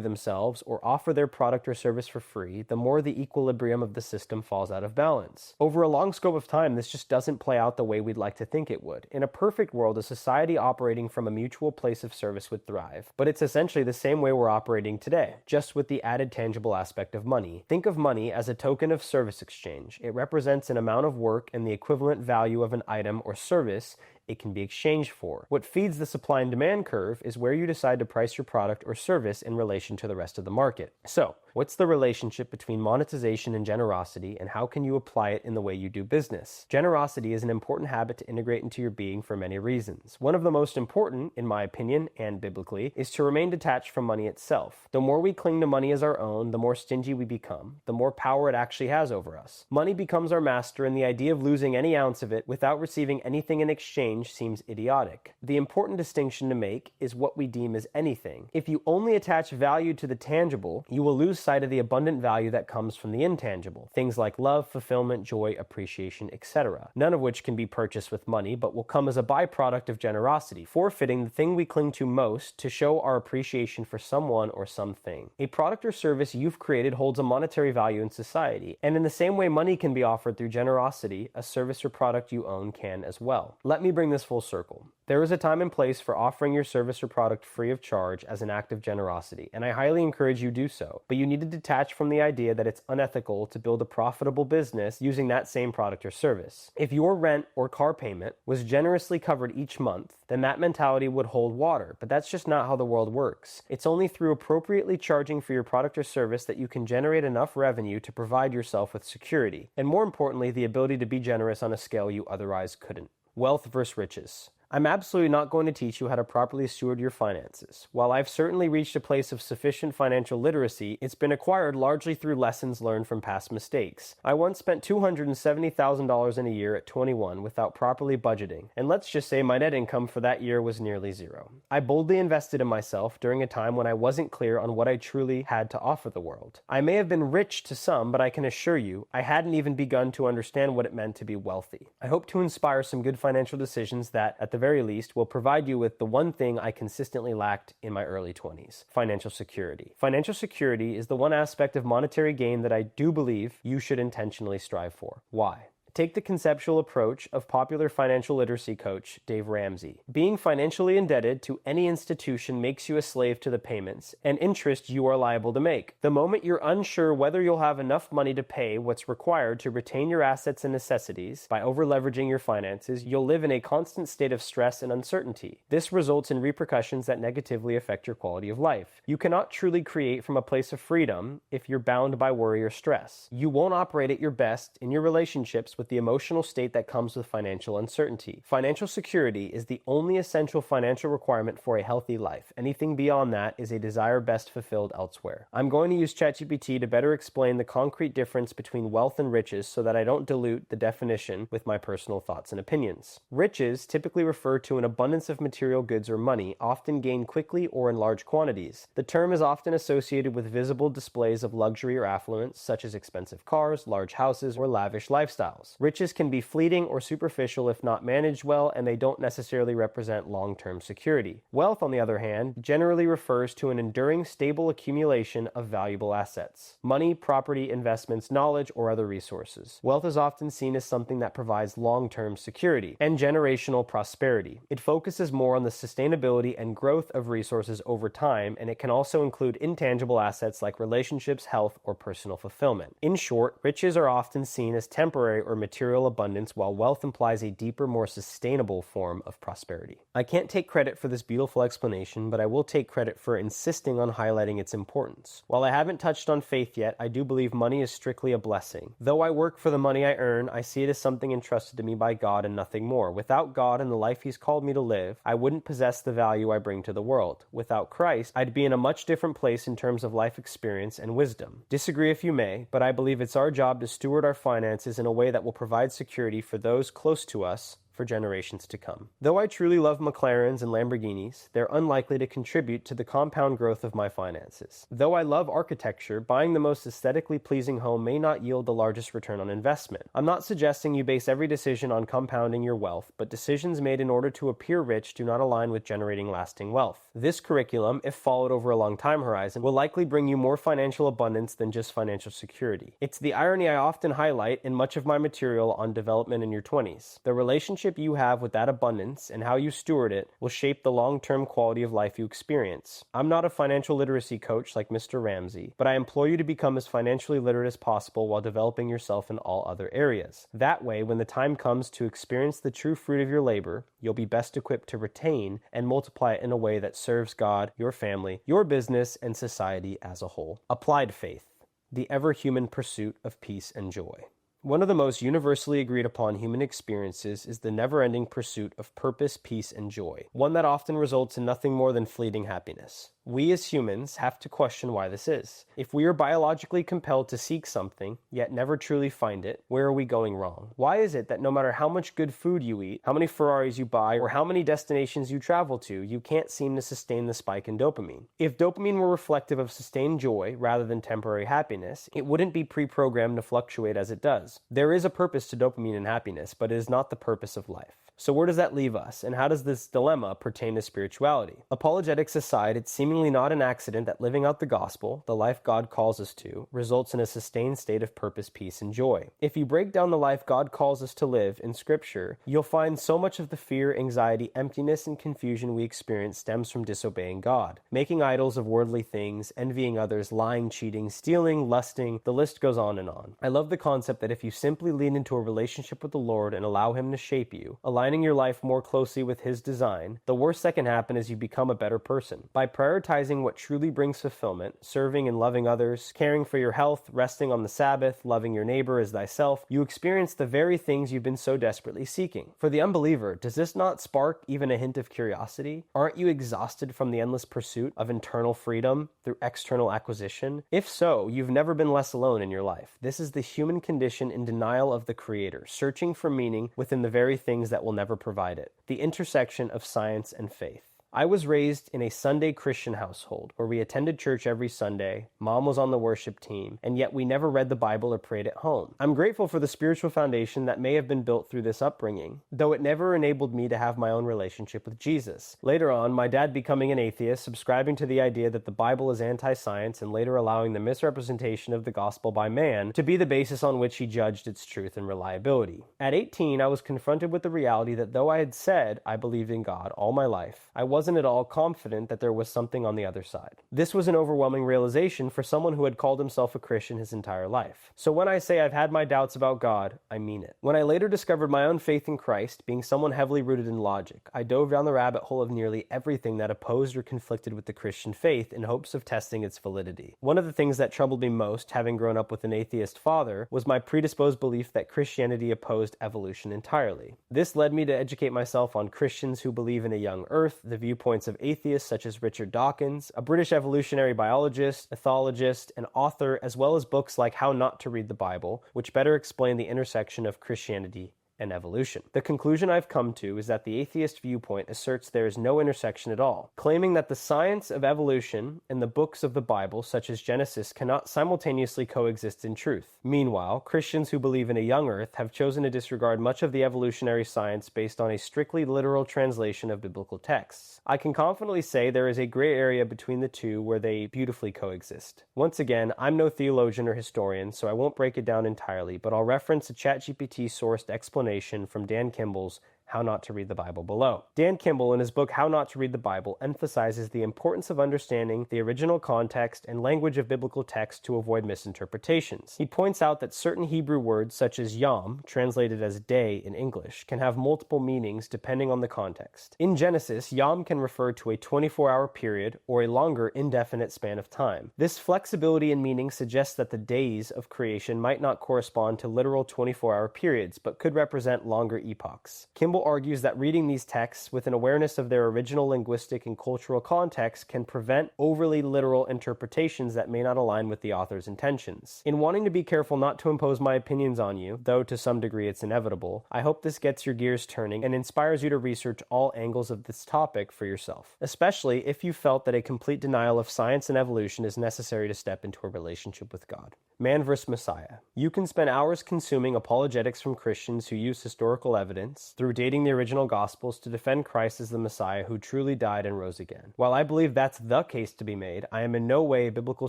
themselves or offer their product or service for free, the more the equilibrium of the system falls out of balance. Over a long scope of time, this just doesn't play out the way we'd like to think it would. In a perfect world, a society operating from a mutual place of service would thrive, but it's essentially the same way we're operating today, just with the added tangible aspect of money. Think of money as a token of service exchange. It represents an amount of work and the equivalent value of an item or service it can be exchanged for. What feeds the supply and demand curve is where you decide to price your product or service in relation to the rest of the market. So, what's the relationship between monetization and generosity, and how can you apply it in the way you do business? Generosity is an important habit to integrate into your being for many reasons. One of the most important, in my opinion, and biblically, is to remain detached from money itself. The more we cling to money as our own, the more stingy we become, the more power it actually has over us. Money becomes our master, and the idea of losing any ounce of it without receiving anything in exchange seems idiotic. The important distinction to make is what we deem as anything. If you only attach value to the tangible, you will lose sight of the abundant value that comes from the intangible. Things like love, fulfillment, joy, appreciation, etc. None of which can be purchased with money, but will come as a byproduct of generosity, forfeiting the thing we cling to most to show our appreciation for someone or something. A product or service you've created holds a monetary value in society, and in the same way money can be offered through generosity, a service or product you own can as well. Let me bring this full circle. There is a time and place for offering your service or product free of charge as an act of generosity, and I highly encourage you do so, but you need to detach from the idea that it's unethical to build a profitable business using that same product or service. If your rent or car payment was generously covered each month, then that mentality would hold water, but that's just not how the world works. It's only through appropriately charging for your product or service that you can generate enough revenue to provide yourself with security, and more importantly, the ability to be generous on a scale you otherwise couldn't. Wealth versus riches. I'm absolutely not going to teach you how to properly steward your finances. While I've certainly reached a place of sufficient financial literacy, it's been acquired largely through lessons learned from past mistakes. I once spent $270,000 in a year at 21 without properly budgeting, and let's just say my net income for that year was nearly zero. I boldly invested in myself during a time when I wasn't clear on what I truly had to offer the world. I may have been rich to some, but I can assure you, I hadn't even begun to understand what it meant to be wealthy. I hope to inspire some good financial decisions that, at the very least, will provide you with the one thing I consistently lacked in my early 20s: financial security. Financial security is the one aspect of monetary gain that I do believe you should intentionally strive for. Why? Take the conceptual approach of popular financial literacy coach Dave Ramsey. Being financially indebted to any institution makes you a slave to the payments and interest you are liable to make. The moment you're unsure whether you'll have enough money to pay what's required to retain your assets and necessities by over-leveraging your finances, you'll live in a constant state of stress and uncertainty. This results in repercussions that negatively affect your quality of life. You cannot truly create from a place of freedom if you're bound by worry or stress. You won't operate at your best in your relationships with the emotional state that comes with financial uncertainty. Financial security is the only essential financial requirement for a healthy life. Anything beyond that is a desire best fulfilled elsewhere. I'm going to use ChatGPT to better explain the concrete difference between wealth and riches so that I don't dilute the definition with my personal thoughts and opinions. Riches typically refer to an abundance of material goods or money, often gained quickly or in large quantities. The term is often associated with visible displays of luxury or affluence, such as expensive cars, large houses, or lavish lifestyles. Riches can be fleeting or superficial if not managed well, and they don't necessarily represent long-term security. Wealth, on the other hand, generally refers to an enduring, stable accumulation of valuable assets: money, property, investments, knowledge, or other resources. Wealth is often seen as something that provides long-term security and generational prosperity. It focuses more on the sustainability and growth of resources over time, and it can also include intangible assets like relationships, health, or personal fulfillment. In short, riches are often seen as temporary or material abundance, while wealth implies a deeper, more sustainable form of prosperity. I can't take credit for this beautiful explanation, but I will take credit for insisting on highlighting its importance. While I haven't touched on faith yet, I do believe money is strictly a blessing. Though I work for the money I earn, I see it as something entrusted to me by God and nothing more. Without God and the life He's called me to live, I wouldn't possess the value I bring to the world. Without Christ, I'd be in a much different place in terms of life experience and wisdom. Disagree if you may, but I believe it's our job to steward our finances in a way that will provide security for those close to us for generations to come. Though I truly love McLarens and Lamborghinis, they're unlikely to contribute to the compound growth of my finances. Though I love architecture, buying the most aesthetically pleasing home may not yield the largest return on investment. I'm not suggesting you base every decision on compounding your wealth, but decisions made in order to appear rich do not align with generating lasting wealth. This curriculum, if followed over a long time horizon, will likely bring you more financial abundance than just financial security. It's the irony I often highlight in much of my material on development in your 20s. The relationship you have with that abundance and how you steward it will shape the long-term quality of life you experience. I'm not a financial literacy coach like Mr. Ramsey, but I implore you to become as financially literate as possible while developing yourself in all other areas. That way, when the time comes to experience the true fruit of your labor, you'll be best equipped to retain and multiply it in a way that serves God, your family, your business, and society as a whole. Applied faith, the ever-human pursuit of peace and joy. One of the most universally agreed upon human experiences is the never-ending pursuit of purpose, peace, and joy, one that often results in nothing more than fleeting happiness. We as humans have to question why this is. If we are biologically compelled to seek something, yet never truly find it, where are we going wrong? Why is it that no matter how much good food you eat, how many Ferraris you buy, or how many destinations you travel to, you can't seem to sustain the spike in dopamine? If dopamine were reflective of sustained joy rather than temporary happiness, it wouldn't be pre-programmed to fluctuate as it does. There is a purpose to dopamine and happiness, but it is not the purpose of life. So where does that leave us, and how does this dilemma pertain to spirituality? Apologetics aside, it's seemingly not an accident that living out the gospel, the life God calls us to, results in a sustained state of purpose, peace, and joy. If you break down the life God calls us to live in Scripture, you'll find so much of the fear, anxiety, emptiness, and confusion we experience stems from disobeying God, making idols of worldly things, envying others, lying, cheating, stealing, lusting, the list goes on and on. I love the concept that if you simply lean into a relationship with the Lord and allow Him to shape you, aligning your life more closely with His design, the worst that can happen is you become a better person. By prioritizing prioritizing what truly brings fulfillment, serving and loving others, caring for your health, resting on the Sabbath, loving your neighbor as thyself, you experience the very things you've been so desperately seeking. For the unbeliever, does this not spark even a hint of curiosity? Aren't you exhausted from the endless pursuit of internal freedom through external acquisition? If so, you've never been less alone in your life. This is the human condition in denial of the Creator, searching for meaning within the very things that will never provide it. The intersection of science and faith. I was raised in a Sunday Christian household where we attended church every Sunday, mom was on the worship team, and yet we never read the Bible or prayed at home. I'm grateful for the spiritual foundation that may have been built through this upbringing, though it never enabled me to have my own relationship with Jesus. Later on, my dad becoming an atheist, subscribing to the idea that the Bible is anti-science, and later allowing the misrepresentation of the gospel by man to be the basis on which he judged its truth and reliability. At 18, I was confronted with the reality that though I had said I believed in God all my life, I wasn't at all confident that there was something on the other side. This was an overwhelming realization for someone who had called himself a Christian his entire life. So when I say I've had my doubts about God, I mean it. When I later discovered my own faith in Christ, being someone heavily rooted in logic, I dove down the rabbit hole of nearly everything that opposed or conflicted with the Christian faith in hopes of testing its validity. One of the things that troubled me most, having grown up with an atheist father, was my predisposed belief that Christianity opposed evolution entirely. This led me to educate myself on Christians who believe in a young earth, the viewpoints of atheists such as Richard Dawkins, a British evolutionary biologist, ethologist, and author, as well as books like How Not to Read the Bible, which better explain the intersection of Christianity and evolution. The conclusion I've come to is that the atheist viewpoint asserts there is no intersection at all, claiming that the science of evolution and the books of the Bible, such as Genesis, cannot simultaneously coexist in truth. Meanwhile, Christians who believe in a young earth have chosen to disregard much of the evolutionary science based on a strictly literal translation of biblical texts. I can confidently say there is a gray area between the two where they beautifully coexist. Once again, I'm no theologian or historian, so I won't break it down entirely, but I'll reference a ChatGPT-sourced explanation from Dan Kimball's How Not to Read the Bible below. Dan Kimball, in his book How Not to Read the Bible, emphasizes the importance of understanding the original context and language of biblical text to avoid misinterpretations. He points out that certain Hebrew words, such as yom, translated as day in English, can have multiple meanings depending on the context. In Genesis, yom can refer to a 24-hour period or a longer, indefinite span of time. This flexibility in meaning suggests that the days of creation might not correspond to literal 24-hour periods, but could represent longer epochs. Kimball argues that reading these texts with an awareness of their original linguistic and cultural context can prevent overly literal interpretations that may not align with the author's intentions. In wanting to be careful not to impose my opinions on you, though to some degree it's inevitable, I hope this gets your gears turning and inspires you to research all angles of this topic for yourself, especially if you felt that a complete denial of science and evolution is necessary to step into a relationship with God. Man vs. Messiah. You can spend hours consuming apologetics from Christians who use historical evidence through dating the original Gospels to defend Christ as the Messiah who truly died and rose again. While I believe that's the case to be made, I am in no way a biblical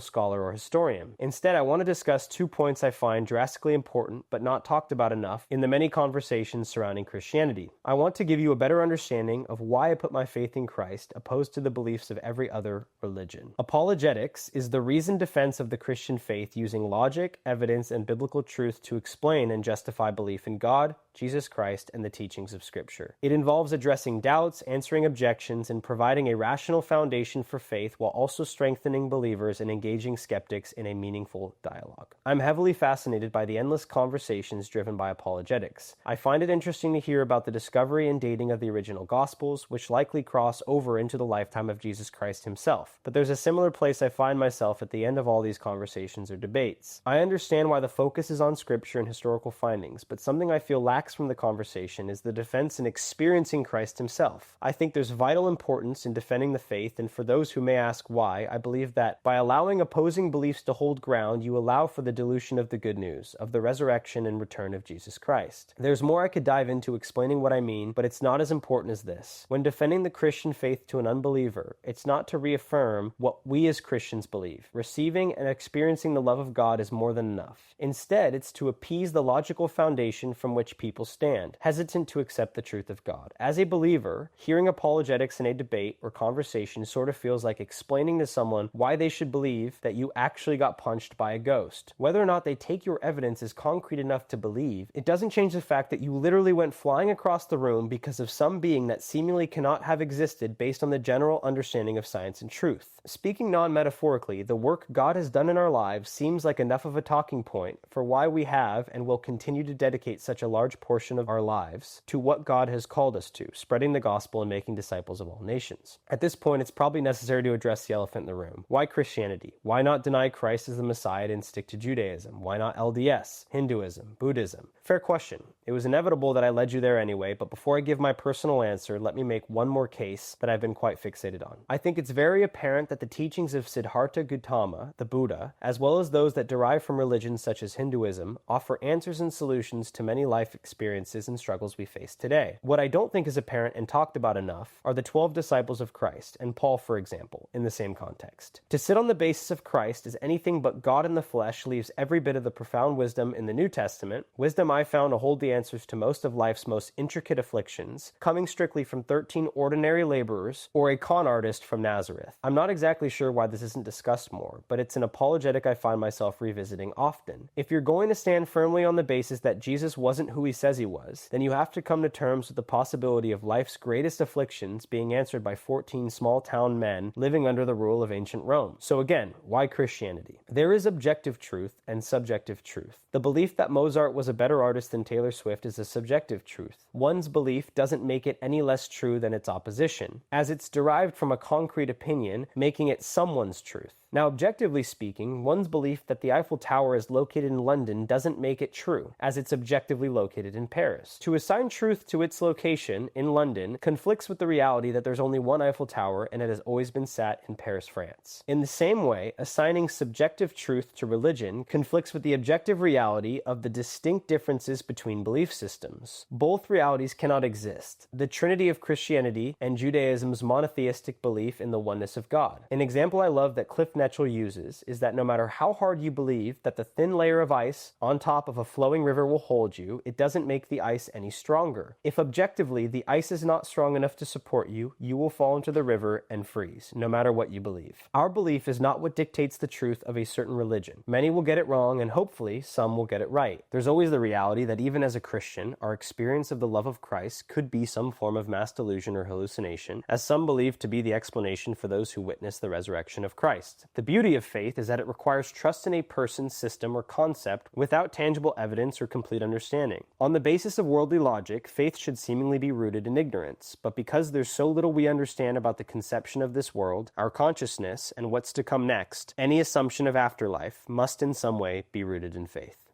scholar or historian. Instead, I want to discuss 2 points I find drastically important but not talked about enough in the many conversations surrounding Christianity. I want to give you a better understanding of why I put my faith in Christ opposed to the beliefs of every other religion. Apologetics is the reasoned defense of the Christian faith using logic, evidence, and biblical truth to explain and justify belief in God, Jesus Christ, and the teachings of Scripture. It involves addressing doubts, answering objections, and providing a rational foundation for faith while also strengthening believers and engaging skeptics in a meaningful dialogue. I'm heavily fascinated by the endless conversations driven by apologetics. I find it interesting to hear about the discovery and dating of the original Gospels, which likely cross over into the lifetime of Jesus Christ himself. But there's a similar place I find myself at the end of all these conversations or debates. I understand why the focus is on Scripture and historical findings, but something I feel lacks from the conversation is the defense in experiencing Christ himself. I think there's vital importance in defending the faith, and for those who may ask why, I believe that by allowing opposing beliefs to hold ground, you allow for the dilution of the good news, of the resurrection and return of Jesus Christ. There's more I could dive into explaining what I mean, but it's not as important as this. When defending the Christian faith to an unbeliever, it's not to reaffirm what we as Christians believe. Receiving and experiencing the love of God is more than enough. Instead, it's to appease the logical foundation from which people people stand, hesitant to accept the truth of God. As a believer, hearing apologetics in a debate or conversation sort of feels like explaining to someone why they should believe that you actually got punched by a ghost. Whether or not they take your evidence as concrete enough to believe, it doesn't change the fact that you literally went flying across the room because of some being that seemingly cannot have existed based on the general understanding of science and truth. Speaking non-metaphorically, the work God has done in our lives seems like enough of a talking point for why we have and will continue to dedicate such a large portion of our lives to what God has called us to, spreading the gospel and making disciples of all nations. At this point, it's probably necessary to address the elephant in the room. Why Christianity? Why not deny Christ as the Messiah and stick to Judaism? Why not LDS, Hinduism, Buddhism? Fair question. It was inevitable that I led you there anyway, but before I give my personal answer, let me make one more case that I've been quite fixated on. I think it's very apparent that the teachings of Siddhartha Gautama, the Buddha, as well as those that derive from religions such as Hinduism, offer answers and solutions to many life experiences and struggles we face today. What I don't think is apparent and talked about enough are the 12 disciples of Christ, and Paul, for example, in the same context. To sit on the basis of Christ as anything but God in the flesh leaves every bit of the profound wisdom in the New Testament, wisdom I found to hold the answers to most of life's most intricate afflictions, coming strictly from 13 ordinary laborers or a con artist from Nazareth. I'm not exactly sure why this isn't discussed more, but it's an apologetic I find myself revisiting often. If you're going to stand firmly on the basis that Jesus wasn't who he says he was, then you have to come to terms with the possibility of life's greatest afflictions being answered by 14 small-town men living under the rule of ancient Rome. So again, why Christianity? There is objective truth and subjective truth. The belief that Mozart was a better artist than Taylor Swift is a subjective truth. One's belief doesn't make it any less true than its opposition, as it's derived from a concrete opinion, making it someone's truth. Now, objectively speaking, one's belief that the Eiffel Tower is located in London doesn't make it true, as it's objectively located in Paris. To assign truth to its location in London conflicts with the reality that there's only one Eiffel Tower and it has always been sat in Paris, France. In the same way, assigning subjective truth to religion conflicts with the objective reality of the distinct differences between belief systems. Both realities cannot exist. The Trinity of Christianity and Judaism's monotheistic belief in the oneness of God. An example I love that Cliff Netchell uses is that no matter how hard you believe that the thin layer of ice on top of a flowing river will hold you, it doesn't make the ice any stronger. If objectively the ice is not strong enough to support you, you will fall into the river and freeze, no matter what you believe. Our belief is not what dictates the truth of a certain religion. Many will get it wrong, and hopefully some will get it right. There's always the reality that even as a Christian, our experience of the love of Christ could be some form of mass delusion or hallucination, as some believe to be the explanation for those who witness the resurrection of Christ. The beauty of faith is that it requires trust in a person, system, or concept without tangible evidence or complete understanding. On the basis of worldly logic, faith should seemingly be rooted in ignorance, but because there's so little we understand about the conception of this world, our consciousness, and what's to come next, any assumption of afterlife must in some way be rooted in faith.